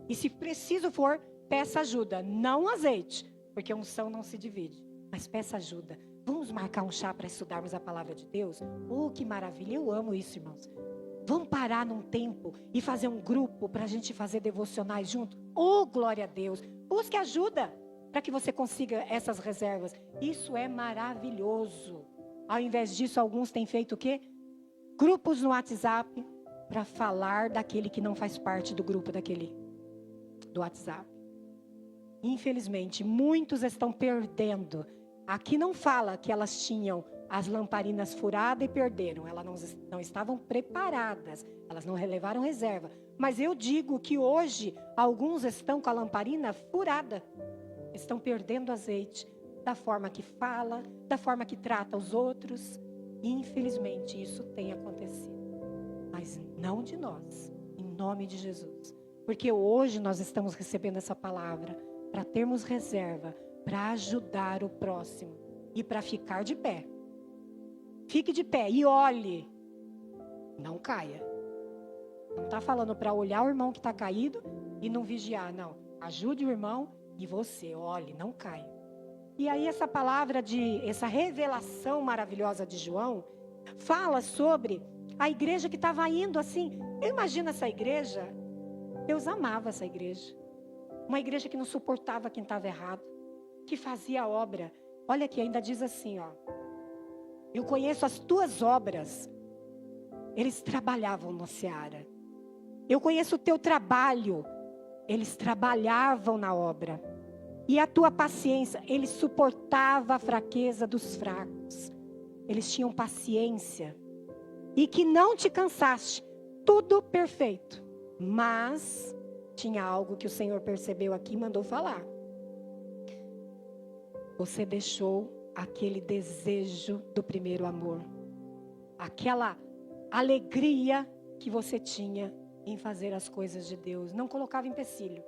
E se preciso for, peça ajuda. Não azeite, porque unção não se divide. Mas peça ajuda. Vamos marcar um chá para estudarmos a palavra de Deus? Oh, que maravilha, eu amo isso, irmãos. Vamos parar num tempo e fazer um grupo para a gente fazer devocionais junto? Oh, glória a Deus. Busque ajuda para que você consiga essas reservas. Isso é maravilhoso. Ao invés disso, alguns têm feito o quê? Grupos no WhatsApp para falar daquele que não faz parte do grupo do WhatsApp. Infelizmente, muitos estão perdendo. Aqui não fala que elas tinham as lamparinas furadas e perderam. Elas não estavam preparadas. Elas não levaram reserva. Mas eu digo que hoje, alguns estão com a lamparina furada. Estão perdendo azeite. Da forma que fala, da forma que trata os outros. Infelizmente, isso tem acontecido. Mas não de nós. Em nome de Jesus. Porque hoje nós estamos recebendo essa palavra para termos reserva, para ajudar o próximo e para ficar de pé. Fique de pé e olhe. Não caia. Não está falando para olhar o irmão que está caído e não vigiar, não. Ajude o irmão e você, olhe, não caia. E aí essa palavra essa revelação maravilhosa de João, fala sobre a igreja que estava indo assim. Eu imagino essa igreja, Deus amava essa igreja. Uma igreja que não suportava quem estava errado, que fazia a obra. Olha aqui, ainda diz assim, ó. Eu conheço as tuas obras. Eles trabalhavam no Seara. Eu conheço o teu trabalho. Eles trabalhavam na obra. E a tua paciência, ele suportava a fraqueza dos fracos. Eles tinham paciência. E que não te cansaste. Tudo perfeito. Mas tinha algo que o Senhor percebeu aqui e mandou falar. Você deixou aquele desejo do primeiro amor. Aquela alegria que você tinha em fazer as coisas de Deus. Não colocava empecilho.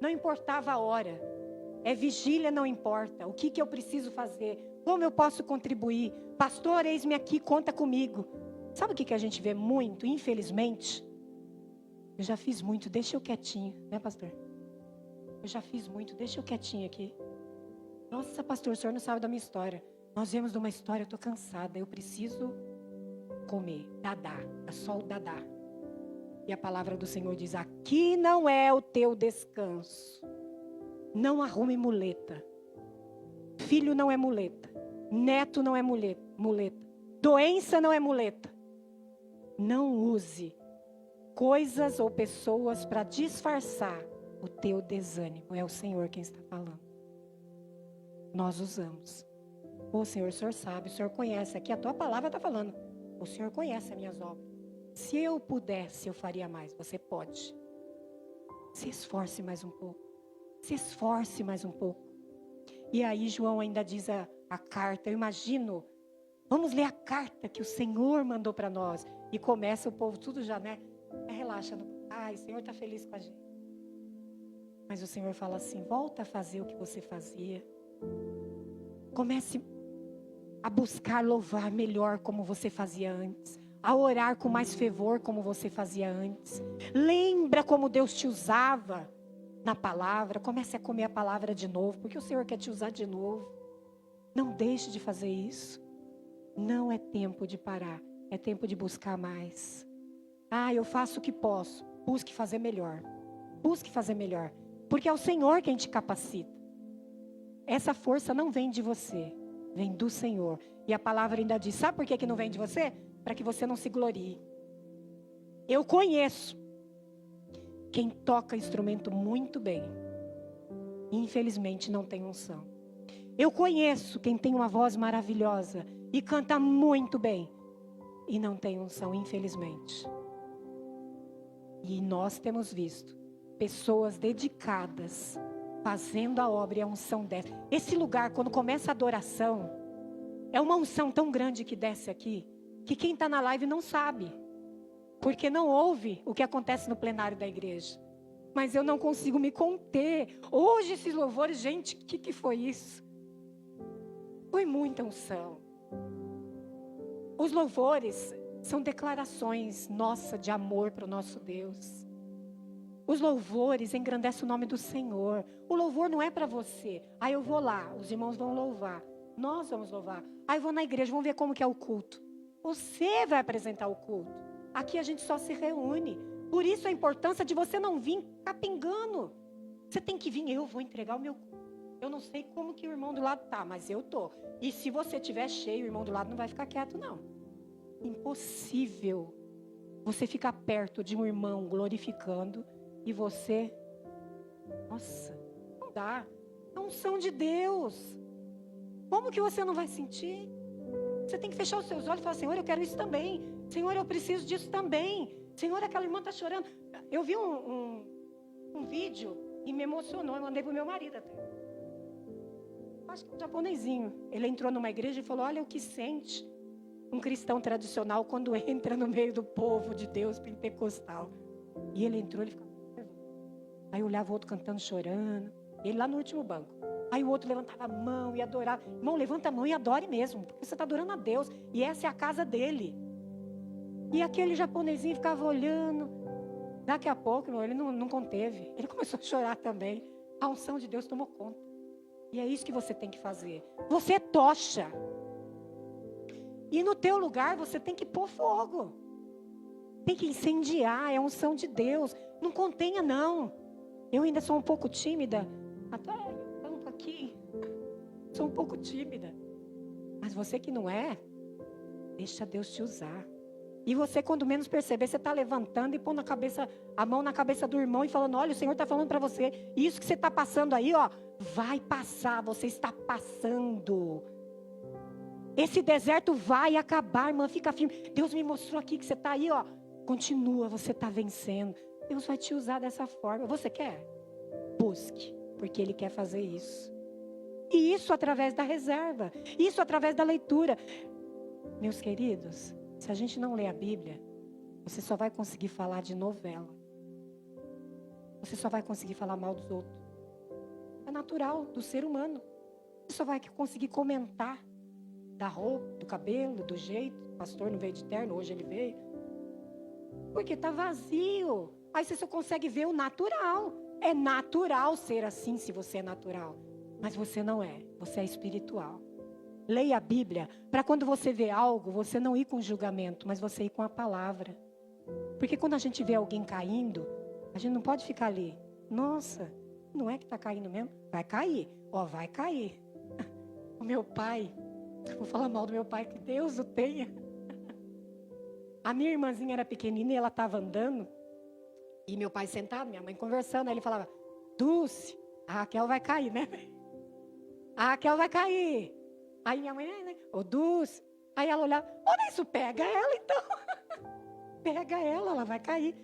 Não importava a hora. É vigília, não importa. O que eu preciso fazer? Como eu posso contribuir? Pastor, eis-me aqui, conta comigo. Sabe o que a gente vê muito, infelizmente? Eu já fiz muito, deixa eu quietinho, né, pastor? Eu já fiz muito, deixa eu quietinho aqui. Nossa, pastor, o senhor não sabe da minha história. Nós viemos de uma história, eu estou cansada, eu preciso comer. Dadá, é só o dadá. E a palavra do Senhor diz, aqui não é o teu descanso. Não arrume muleta. Filho não é muleta. Neto não é muleta. Doença não é muleta. Não use coisas ou pessoas para disfarçar o teu desânimo. É o Senhor quem está falando. Nós usamos. Ô Senhor, o Senhor sabe, o Senhor conhece. Aqui a tua palavra está falando. O Senhor conhece as minhas obras. Se eu pudesse, eu faria mais. Você pode. Se esforce mais um pouco. Se esforce mais um pouco. E aí João ainda diz a carta. Eu imagino. Vamos ler a carta que o Senhor mandou para nós. E começa o povo tudo já, né? Relaxa. Ai, o Senhor está feliz com a gente. Mas o Senhor fala assim, volta a fazer o que você fazia. Comece a buscar louvar melhor como você fazia antes. A orar com mais fervor como você fazia antes. Lembra como Deus te usava na palavra. Comece a comer a palavra de novo, porque o Senhor quer te usar de novo. Não deixe de fazer isso. Não é tempo de parar. É tempo de buscar mais. Ah, eu faço o que posso. Busque fazer melhor. Busque fazer melhor. Porque é o Senhor quem te capacita. Essa força não vem de você. Vem do Senhor. E a palavra ainda diz, sabe por que não vem de você? Para que você não se glorie. Eu conheço quem toca instrumento muito bem. Infelizmente não tem unção. Eu conheço quem tem uma voz maravilhosa e canta muito bem. E não tem unção, infelizmente. E nós temos visto pessoas dedicadas fazendo a obra e a unção desce. Esse lugar, quando começa a adoração, é uma unção tão grande que desce aqui, que quem está na live não sabe. Porque não ouve o que acontece no plenário da igreja. Mas eu não consigo me conter. Hoje esses louvores, gente, o que foi isso? Foi muita unção. Os louvores são declarações, nossa, de amor para o nosso Deus. Os louvores engrandecem o nome do Senhor. O louvor não é para você. Aí eu vou lá, os irmãos vão louvar. Nós vamos louvar. Aí eu vou na igreja, vamos ver como que é o culto. Você vai apresentar o culto. Aqui a gente só se reúne. Por isso a importância de você não vir capengando. Você tem que vir, eu vou entregar o meu culto. Eu não sei como que o irmão do lado tá, mas eu tô. E se você estiver cheio, o irmão do lado não vai ficar quieto, não. Impossível você ficar perto de um irmão glorificando e você... Nossa, não dá. É a unção de Deus. Como que você não vai sentir? Você tem que fechar os seus olhos e falar, Senhor, eu quero isso também. Senhor, eu preciso disso também. Senhor, aquela irmã está chorando. Eu vi um vídeo e me emocionou. Eu mandei para o meu marido até. Acho que é um japonesinho. Ele entrou numa igreja e falou, olha o que sente um cristão tradicional quando entra no meio do povo de Deus pentecostal. E ele entrou, ele ficava nervoso. Aí eu olhava o outro cantando, chorando. Ele lá no último banco. Aí o outro levantava a mão e adorava. Irmão, levanta a mão e adore mesmo. Porque você está adorando a Deus. E essa é a casa dele. E aquele japonesinho ficava olhando. Daqui a pouco, ele não conteve. Ele começou a chorar também. A unção de Deus tomou conta. E é isso que você tem que fazer. Você é tocha. E no teu lugar você tem que pôr fogo. Tem que incendiar. É a unção de Deus. Não contenha, não. Eu ainda sou um pouco tímida. Até banco aqui. Sou um pouco tímida. Mas você que não é, deixa Deus te usar. E você, quando menos perceber, você está levantando e pondo a mão na cabeça do irmão e falando, olha, o Senhor está falando para você, isso que você está passando aí, ó, vai passar, você está passando. Esse deserto vai acabar, irmã, fica firme. Deus me mostrou aqui que você está aí, ó. Continua, você está vencendo. Deus vai te usar dessa forma. Você quer? Busque, porque Ele quer fazer isso. E isso através da reserva. Isso através da leitura. Meus queridos, se a gente não lê a Bíblia, você só vai conseguir falar de novela. Você só vai conseguir falar mal dos outros. É natural do ser humano. Você só vai conseguir comentar da roupa, do cabelo, do jeito. O pastor não veio de terno, hoje ele veio. Porque está vazio. Aí você só consegue ver o natural. É natural ser assim se você é natural. Mas você não é. Você é espiritual. Leia a Bíblia para quando você vê algo, você não ir com julgamento, mas você ir com a palavra. Porque quando a gente vê alguém caindo, a gente não pode ficar ali. Nossa, não é que está caindo mesmo? Vai cair. Ó, vai cair. O meu pai, vou falar mal do meu pai, que Deus o tenha. A minha irmãzinha era pequenina e ela estava andando. E meu pai sentado, minha mãe conversando. Aí ele falava, Dulce, a Raquel vai cair, né? A Raquel vai cair. Aí minha mãe, né? Ô Dulce. Aí ela olhava, olha isso, pega ela então. Pega ela vai cair.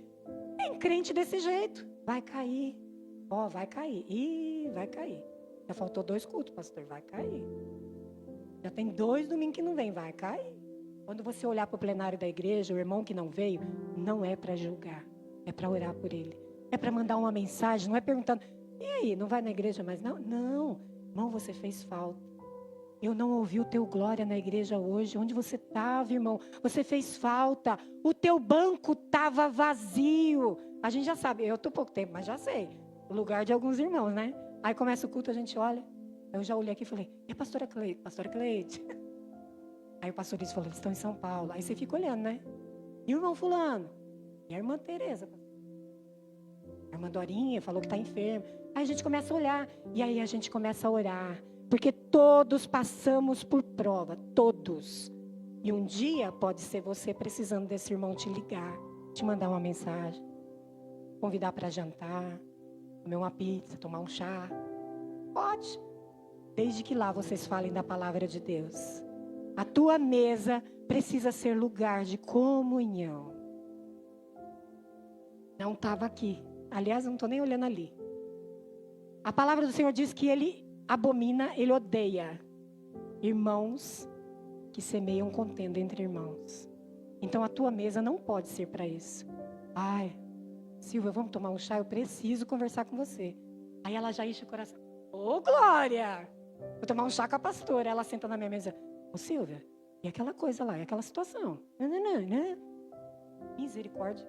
Tem crente desse jeito. Vai cair. Ó, vai cair. Ih, vai cair. Já faltou 2 cultos, pastor. Vai cair. Já tem 2 domingos que não vem. Vai cair. Quando você olhar para o plenário da igreja, o irmão que não veio, não é para julgar. É para orar por ele. É para mandar uma mensagem. Não é perguntando, e aí, não vai na igreja mais? Não, não. Irmão, você fez falta. Eu não ouvi o teu glória na igreja hoje. Onde você estava, irmão? Você fez falta. O teu banco estava vazio. A gente já sabe. Eu estou pouco tempo, mas já sei. O lugar de alguns irmãos, né? Aí começa o culto, a gente olha. Eu já olhei aqui e falei, e a pastora Cleide? Pastora Cleide. Aí o pastor disse, falou, eles estão em São Paulo. Aí você fica olhando, né? E o irmão fulano? E a irmã Tereza? A irmã Dorinha falou que está enferma. Aí a gente começa a olhar. E aí a gente começa a orar. Porque todos passamos por prova. Todos. E um dia pode ser você precisando desse irmão te ligar. Te mandar uma mensagem. Convidar para jantar. Comer uma pizza. Tomar um chá. Pode. Desde que lá vocês falem da palavra de Deus. A tua mesa precisa ser lugar de comunhão. Não estava aqui. Aliás, eu não estou nem olhando ali. A palavra do Senhor diz que Ele abomina, Ele odeia irmãos que semeiam contenda entre irmãos. Então a tua mesa não pode ser para isso. Ai, Silvia, vamos tomar um chá? Eu preciso conversar com você. Aí ela já enche o coração. Ô, Glória! Vou tomar um chá com a pastora. Ela senta na minha mesa. Ô, Silvia, e aquela coisa lá, e aquela situação? Não. Misericórdia.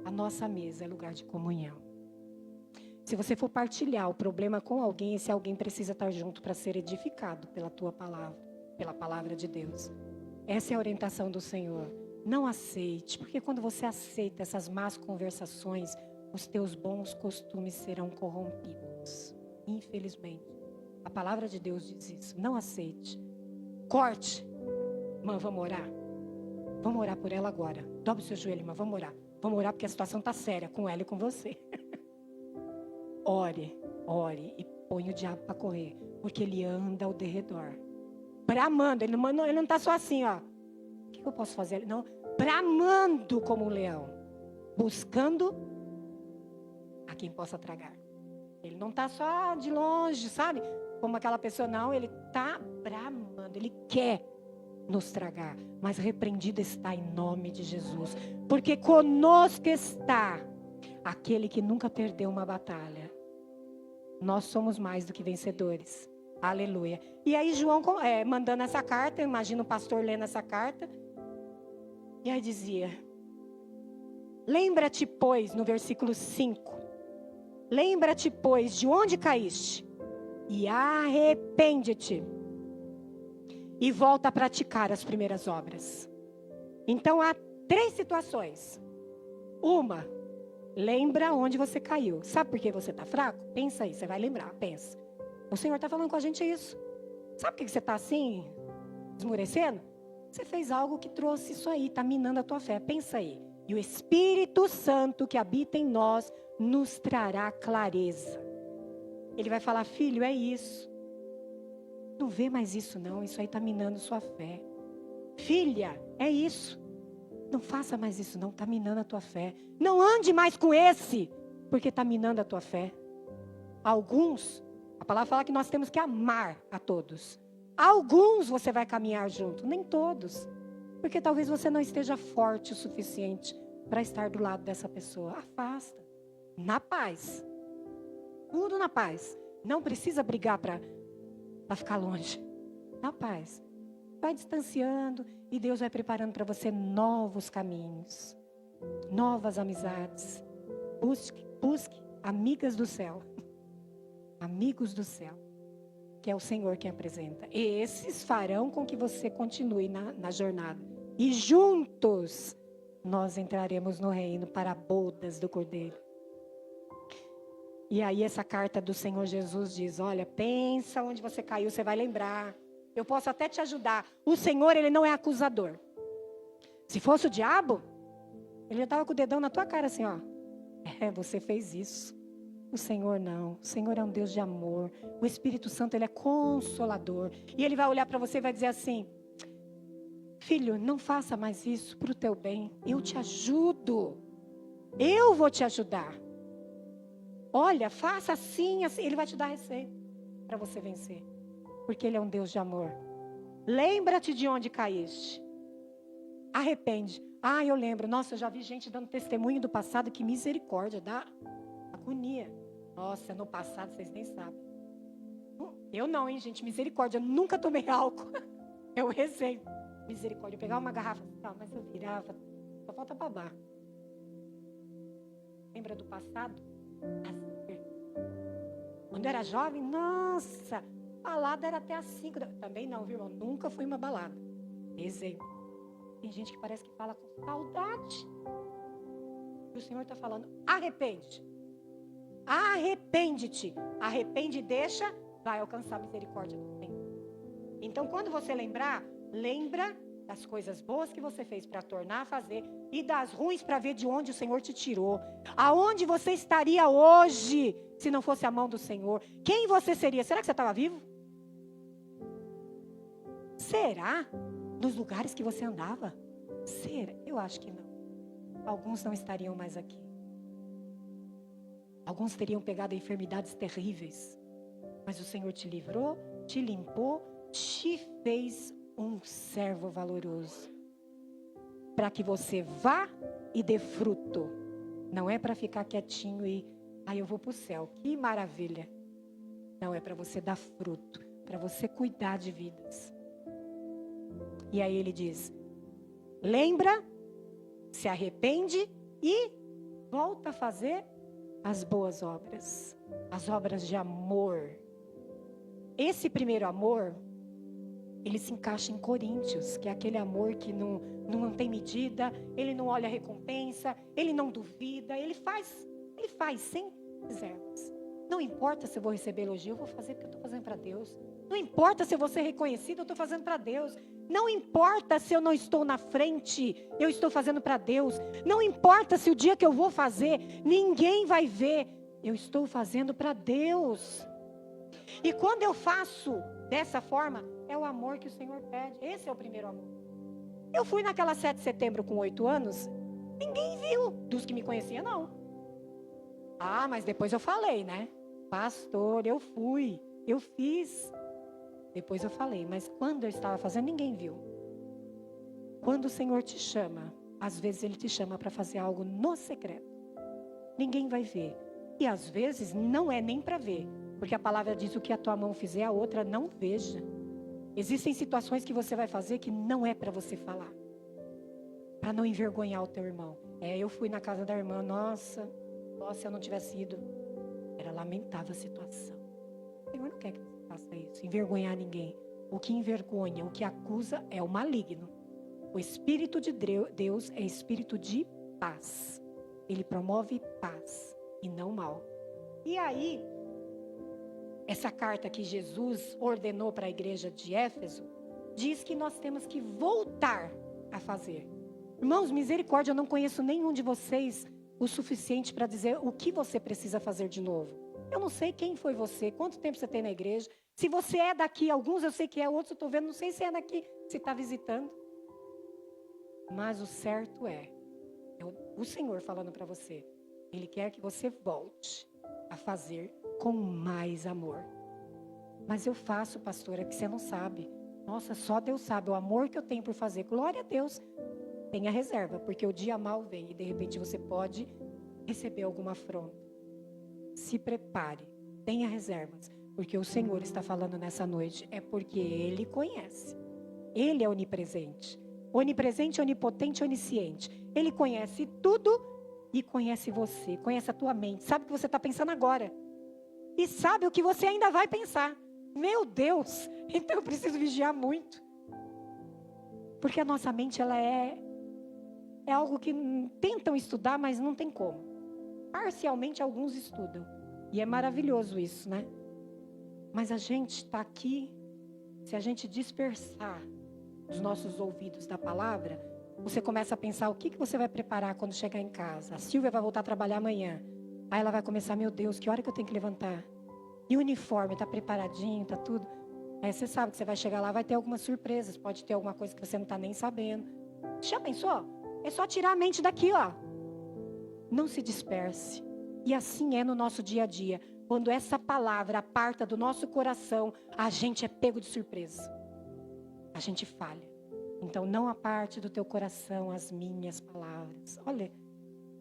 A nossa mesa é lugar de comunhão. Se você for partilhar o problema com alguém, esse alguém precisa estar junto para ser edificado pela tua palavra, pela palavra de Deus. Essa é a orientação do Senhor. Não aceite, porque quando você aceita essas más conversações, os teus bons costumes serão corrompidos. Infelizmente. A palavra de Deus diz isso. Não aceite. Corte. Irmã, vamos orar? Vamos orar por ela agora. Dobre o seu joelho, irmã, vamos orar. Vamos orar porque a situação está séria com ela e com você. Ore e põe o diabo para correr. Porque ele anda ao derredor. Bramando. Ele não está só assim, ó. O que eu posso fazer? Não. Bramando como um leão. Buscando a quem possa tragar. Ele não está só de longe, sabe? Como aquela pessoa, não. Ele está bramando. Ele quer nos tragar. Mas repreendido está em nome de Jesus. Porque conosco está aquele que nunca perdeu uma batalha. Nós somos mais do que vencedores. Aleluia. E aí João mandando essa carta, eu imagino o pastor lendo essa carta. E aí dizia: lembra-te, pois, no versículo 5. Lembra-te, pois, de onde caíste. E arrepende-te. E volta a praticar as primeiras obras. Então há 3 situações. Uma, lembra onde você caiu. Sabe por que você está fraco? Pensa aí, você vai lembrar, pensa. O Senhor está falando com a gente isso. Sabe por que você está assim, esmurecendo? Você fez algo que trouxe isso aí, está minando a tua fé. Pensa aí. E o Espírito Santo que habita em nós nos trará clareza. Ele vai falar, filho, é isso. Não vê mais isso não, isso aí está minando sua fé. Filha, é isso. Não faça mais isso não, está minando a tua fé. Não ande mais com esse, porque está minando a tua fé. Alguns, a palavra fala que nós temos que amar a todos. Alguns você vai caminhar junto, nem todos. Porque talvez você não esteja forte o suficiente para estar do lado dessa pessoa. Afasta. Na paz. Tudo na paz. Não precisa brigar para ficar longe. Na paz. Vai distanciando e Deus vai preparando para você novos caminhos. Novas amizades. Busque amigas do céu. Amigos do céu. Que é o Senhor quem apresenta. E esses farão com que você continue na jornada. E juntos nós entraremos no reino para bodas do Cordeiro. E aí essa carta do Senhor Jesus diz, olha, pensa onde você caiu, você vai lembrar. Eu posso até te ajudar. O Senhor, ele não é acusador. Se fosse o diabo, ele já estava com o dedão na tua cara assim, ó. Você fez isso. O Senhor não. O Senhor é um Deus de amor. O Espírito Santo, ele é consolador. E ele vai olhar para você e vai dizer assim, filho, não faça mais isso para o teu bem. Eu te ajudo. Eu vou te ajudar. Olha, faça assim, assim. Ele vai te dar receita para você vencer. Porque ele é um Deus de amor. Lembra-te de onde caíste. Arrepende. Eu lembro. Nossa, eu já vi gente dando testemunho do passado. Que misericórdia, dá agonia. Nossa, no passado vocês nem sabem. Eu não, hein, gente. Misericórdia. Eu nunca tomei álcool. Eu rezei. Misericórdia. Eu pegava uma garrafa, mas eu virava. Só falta babar. Lembra do passado? Quando eu era jovem, nossa, balada era até às 5. Também não, viu, irmão? Nunca fui uma balada. Exemplo. Tem gente que parece que fala com saudade. E o Senhor está falando, arrepende. Arrepende-te. Arrepende e deixa, vai alcançar a misericórdia do Senhor. Então, quando você lembra das coisas boas que você fez para tornar a fazer e das ruins para ver de onde o Senhor te tirou. Aonde você estaria hoje se não fosse a mão do Senhor? Quem você seria? Será que você estava vivo? Será? Nos lugares que você andava? Será? Eu acho que não. Alguns não estariam mais aqui. Alguns teriam pegado enfermidades terríveis. Mas o Senhor te livrou, te limpou, te fez um servo valoroso. Para que você vá e dê fruto. Não é para ficar quietinho e, eu vou para o céu. Que maravilha. Não, é para você dar fruto. Para você cuidar de vidas. E aí ele diz, lembra, se arrepende e volta a fazer as boas obras. As obras de amor. Esse primeiro amor, ele se encaixa em Coríntios, que é aquele amor que não tem medida, ele não olha a recompensa, ele não duvida, ele faz sem reservas. Não importa se eu vou receber elogio, eu vou fazer porque eu estou fazendo para Deus. Não importa se eu vou ser reconhecido, eu estou fazendo para Deus. Não importa se eu não estou na frente, eu estou fazendo para Deus. Não importa se o dia que eu vou fazer, ninguém vai ver, eu estou fazendo para Deus. E quando eu faço dessa forma, é o amor que o Senhor pede. Esse é o primeiro amor. Eu fui naquela 7 de setembro com 8 anos, ninguém viu, dos que me conheciam, não. Mas depois eu falei, né? Pastor, eu fui, eu fiz. Depois eu falei, mas quando eu estava fazendo, ninguém viu. Quando o Senhor te chama, às vezes Ele te chama para fazer algo no secreto. Ninguém vai ver. E às vezes não é nem para ver. Porque a palavra diz, o que a tua mão fizer, a outra não veja. Existem situações que você vai fazer que não é para você falar. Para não envergonhar o teu irmão. Eu fui na casa da irmã, nossa, se eu não tivesse ido. Era lamentável a situação. O Senhor não quer que você faça isso, envergonhar ninguém. O que envergonha, o que acusa é o maligno. O Espírito de Deus é espírito de paz. Ele promove paz e não mal. E aí, essa carta que Jesus ordenou para a igreja de Éfeso, diz que nós temos que voltar a fazer. Irmãos, misericórdia, eu não conheço nenhum de vocês o suficiente para dizer o que você precisa fazer de novo. Eu não sei quem foi você, quanto tempo você tem na igreja. Se você é daqui, alguns eu sei que é, outros eu estou vendo, não sei se é daqui, se está visitando. Mas o certo é o Senhor falando para você. Ele quer que você volte a fazer com mais amor. Mas eu faço, pastora, que você não sabe. Nossa, só Deus sabe o amor que eu tenho por fazer. Glória a Deus. Tenha reserva, porque o dia mal vem e de repente você pode receber alguma afronta. Se prepare, tenha reservas, porque o Senhor está falando nessa noite, é porque Ele conhece. Ele é onipresente, onipotente, onisciente. Ele conhece tudo e conhece você, conhece a tua mente, sabe o que você está pensando agora. E sabe o que você ainda vai pensar. Meu Deus, então eu preciso vigiar muito. Porque a nossa mente, ela é algo que tentam estudar, mas não tem como. Parcialmente, alguns estudam. E é maravilhoso isso, né? Mas a gente está aqui, se a gente dispersar os nossos ouvidos da palavra, você começa a pensar o que você vai preparar quando chegar em casa. A Silvia vai voltar a trabalhar amanhã. Aí ela vai começar, meu Deus, que hora que eu tenho que levantar? E o uniforme, está preparadinho, está tudo. Aí você sabe que você vai chegar lá, vai ter algumas surpresas. Pode ter alguma coisa que você não está nem sabendo. Já pensou? É só tirar a mente daqui, ó. Não se disperse. E assim é no nosso dia a dia. Quando essa palavra aparta do nosso coração, a gente é pego de surpresa. A gente falha. Então não aparte do teu coração as minhas palavras. Olha,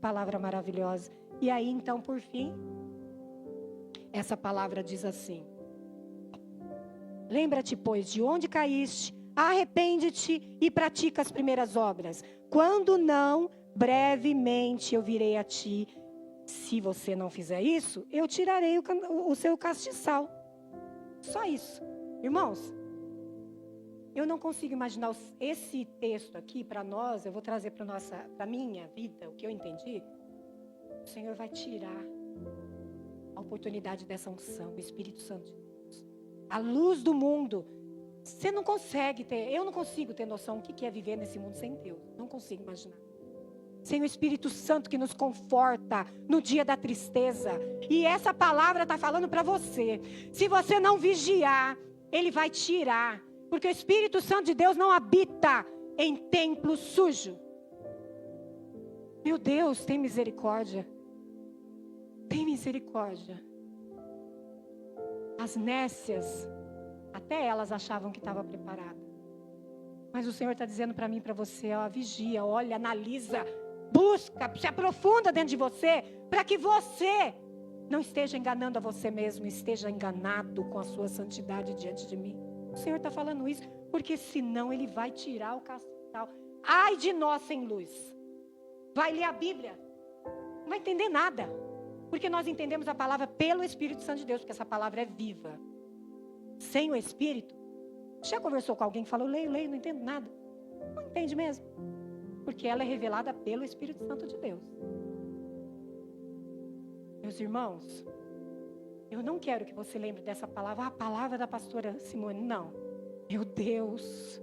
palavra maravilhosa. E aí então, por fim, essa palavra diz assim: lembra-te, pois, de onde caíste, arrepende-te e pratica as primeiras obras. Quando não, brevemente eu virei a ti. Se você não fizer isso, eu tirarei o seu castiçal. Só isso. Irmãos, eu não consigo imaginar esse texto aqui para nós. Eu vou trazer para a minha vida, o que eu entendi. O Senhor vai tirar a oportunidade dessa unção, o Espírito Santo de Deus. A luz do mundo. Você não consegue ter, eu não consigo ter noção do que é viver nesse mundo sem Deus. Não consigo imaginar. Sem o Espírito Santo que nos conforta no dia da tristeza. E essa palavra está falando para você. Se você não vigiar, Ele vai tirar. Porque o Espírito Santo de Deus não habita em templo sujo. Meu Deus, tem misericórdia. Tem misericórdia. As nécias, até elas achavam que estava preparada. Mas o Senhor está dizendo para mim e para você, ó, vigia, olha, analisa, busca, se aprofunda dentro de você, para que você não esteja enganando a você mesmo, esteja enganado com a sua santidade diante de mim. O Senhor está falando isso, porque senão Ele vai tirar o castiçal. Ai de nós sem luz. Vai ler a Bíblia, não vai entender nada. Porque nós entendemos a palavra pelo Espírito Santo de Deus, porque essa palavra é viva. Sem o Espírito, já conversou com alguém que falou, leio, não entendo nada. Não entende mesmo. Porque ela é revelada pelo Espírito Santo de Deus. Meus irmãos, eu não quero que você lembre dessa palavra, a palavra da pastora Simone, não. Meu Deus,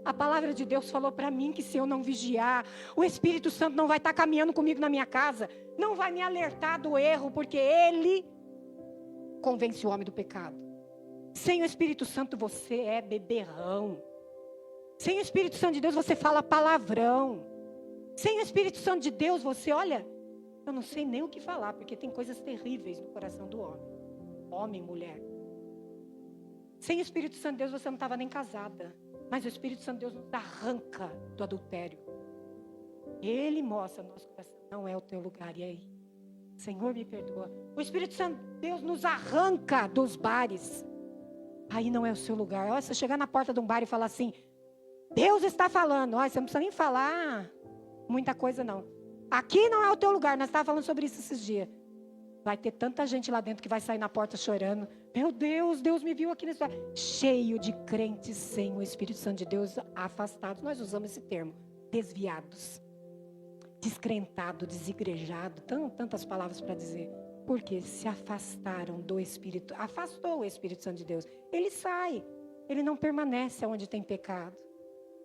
a palavra de Deus falou para mim que se eu não vigiar, o Espírito Santo não vai estar caminhando comigo na minha casa, não vai me alertar do erro, porque Ele convence o homem do pecado. Sem o Espírito Santo você é beberrão. Sem o Espírito Santo de Deus você fala palavrão. Sem o Espírito Santo de Deus você, olha, eu não sei nem o que falar, porque tem coisas terríveis no coração do homem. Homem, mulher. Sem o Espírito Santo de Deus você não estava nem casada. Mas o Espírito Santo de Deus nos arranca do adultério. Ele mostra no nosso coração, não é o teu lugar. E aí? Senhor, me perdoa. O Espírito Santo de Deus nos arranca dos bares. Aí não é o seu lugar. Olha, você chegar na porta de um bar e falar assim, Deus está falando. Olha, você não precisa nem falar muita coisa não. Aqui não é o teu lugar. Nós estávamos falando sobre isso esses dias. Vai ter tanta gente lá dentro que vai sair na porta chorando. Meu Deus, Deus me viu aqui nesse lugar. Cheio de crentes sem o Espírito Santo de Deus, afastados. Nós usamos esse termo. Desviados. Descrentado, desigrejado. Tantas palavras para dizer. Porque se afastaram do Espírito. Afastou o Espírito Santo de Deus. Ele sai. Ele não permanece onde tem pecado.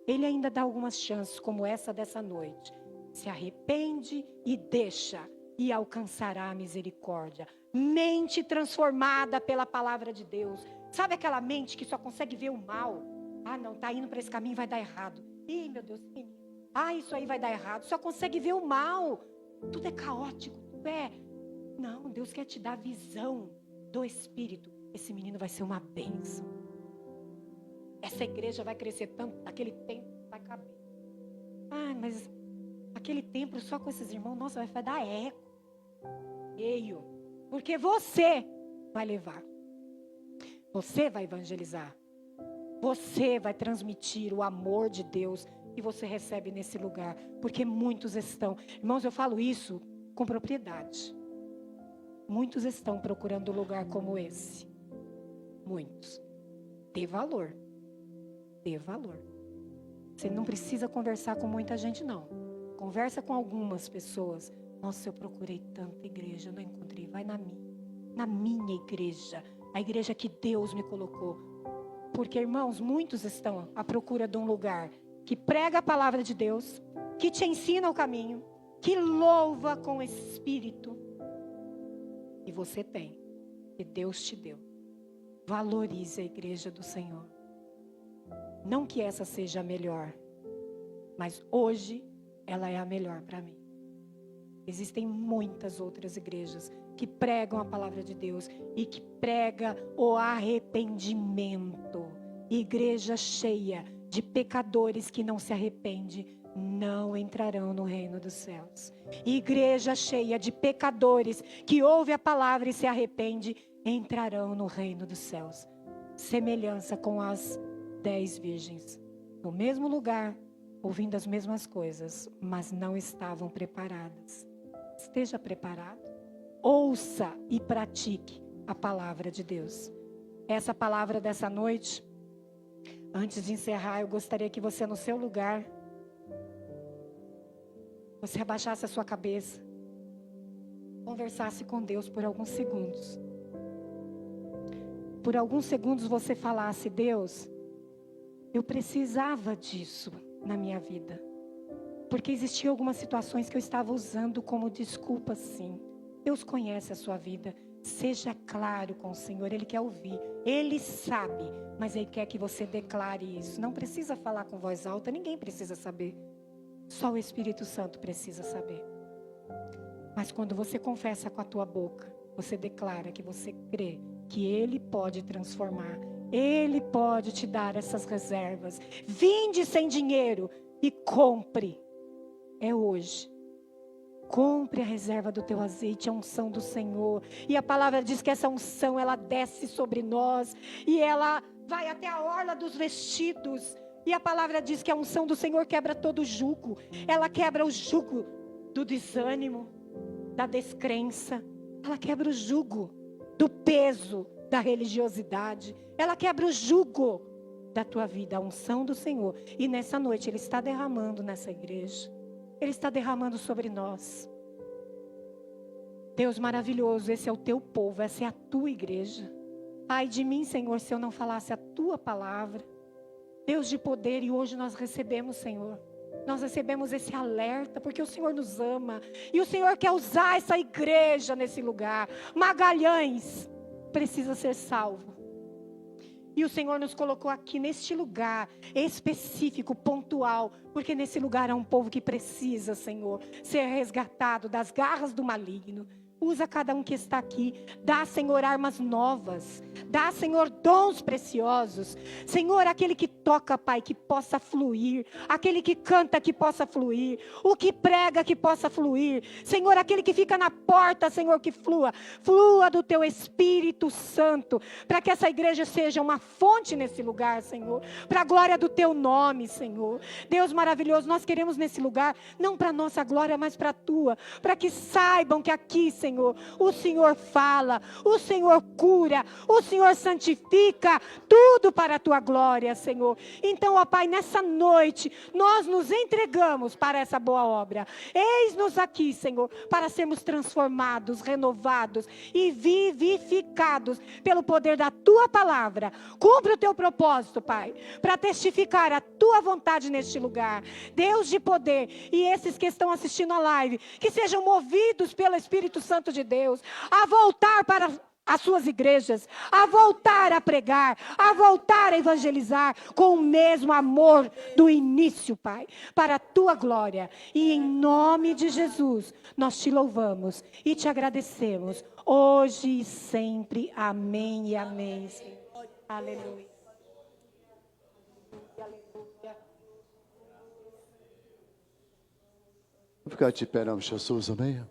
Ele ainda dá algumas chances, como essa dessa noite. Se arrepende e deixa, e alcançará a misericórdia. Mente transformada pela palavra de Deus. Sabe aquela mente que só consegue ver o mal? Ah, não, tá indo para esse caminho, vai dar errado. Ih, meu Deus, isso aí vai dar errado. Só consegue ver o mal. Tudo é caótico, tudo é... Não, Deus quer te dar visão do Espírito. Esse menino vai ser uma bênção. Essa igreja vai crescer tanto, aquele templo vai caber. Ah, mas aquele templo só com esses irmãos, nossa, vai dar eco. Eio. Porque você vai levar. Você vai evangelizar. Você vai transmitir o amor de Deus que você recebe nesse lugar. Porque muitos estão... Irmãos, eu falo isso com propriedade. Muitos estão procurando um lugar como esse. Muitos. Dê valor. Dê valor. Você não precisa conversar com muita gente, não. Conversa com algumas pessoas. Nossa, eu procurei tanta igreja, eu não encontrei. Vai na minha igreja. A igreja que Deus me colocou. Porque, irmãos, muitos estão à procura de um lugar que prega a palavra de Deus, que te ensina o caminho, que louva com o Espírito. E você tem, que Deus te deu. Valorize a igreja do Senhor. Não que essa seja a melhor, mas hoje ela é a melhor para mim. Existem muitas outras igrejas que pregam a palavra de Deus e que prega o arrependimento. Igreja cheia de pecadores que não se arrependem não entrarão no reino dos céus. Igreja cheia de pecadores que ouvem a palavra e se arrependem entrarão no reino dos céus. Semelhança com as 10 virgens, no mesmo lugar, ouvindo as mesmas coisas, mas não estavam preparadas. Esteja preparado. Ouça e pratique a palavra de Deus. Essa palavra dessa noite, antes de encerrar, eu gostaria que você no seu lugar, você abaixasse a sua cabeça, conversasse com Deus por alguns segundos. Por alguns segundos você falasse: Deus, eu precisava disso na minha vida. Porque existiam algumas situações que eu estava usando como desculpa, sim. Deus conhece a sua vida. Seja claro com o Senhor. Ele quer ouvir. Ele sabe. Mas Ele quer que você declare isso. Não precisa falar com voz alta. Ninguém precisa saber. Só o Espírito Santo precisa saber. Mas quando você confessa com a tua boca, você declara que você crê que Ele pode transformar. Ele pode te dar essas reservas. Vinde sem dinheiro e compre. É hoje. Compre a reserva do teu azeite, a unção do Senhor. E a palavra diz que essa unção, ela desce sobre nós. E ela vai até a orla dos vestidos. E a palavra diz que a unção do Senhor quebra todo jugo. Ela quebra o jugo do desânimo, da descrença. Ela quebra o jugo do peso, da religiosidade. Ela quebra o jugo da tua vida, a unção do Senhor. E nessa noite Ele está derramando nessa igreja. Ele está derramando sobre nós. Deus maravilhoso, esse é o teu povo, essa é a tua igreja. Ai de mim, Senhor, se eu não falasse a tua palavra. Deus de poder, e hoje nós recebemos, Senhor. Nós recebemos esse alerta, porque o Senhor nos ama. E o Senhor quer usar essa igreja nesse lugar. Magalhães precisa ser salvo. E o Senhor nos colocou aqui neste lugar específico, pontual, porque nesse lugar há um povo que precisa, Senhor, ser resgatado das garras do maligno. Usa cada um que está aqui. Dá, Senhor, armas novas. Dá, Senhor, dons preciosos. Senhor, aquele que toca, Pai, que possa fluir. Aquele que canta, que possa fluir. O que prega, que possa fluir. Senhor, aquele que fica na porta, Senhor, que flua. Flua do Teu Espírito Santo. Para que essa igreja seja uma fonte nesse lugar, Senhor. Para a glória do Teu nome, Senhor. Deus maravilhoso, nós queremos nesse lugar, não para a nossa glória, mas para a Tua. Para que saibam que aqui, Senhor, o Senhor fala, o Senhor cura, o Senhor Senhor, santifica tudo para a tua glória, Senhor. Então, ó Pai, nessa noite, nós nos entregamos para essa boa obra. Eis-nos aqui, Senhor, para sermos transformados, renovados e vivificados pelo poder da tua palavra. Cumpre o teu propósito, Pai, para testificar a tua vontade neste lugar. Deus de poder, e esses que estão assistindo a live, que sejam movidos pelo Espírito Santo de Deus, a voltar para as suas igrejas, a voltar a pregar, a voltar a evangelizar com o mesmo amor do início, Pai, para a tua glória. E em nome de Jesus, nós te louvamos e te agradecemos, hoje e sempre. Amém e amém, Senhor. Aleluia. Aleluia. Vamos ficar de pé, nome de Jesus, amém?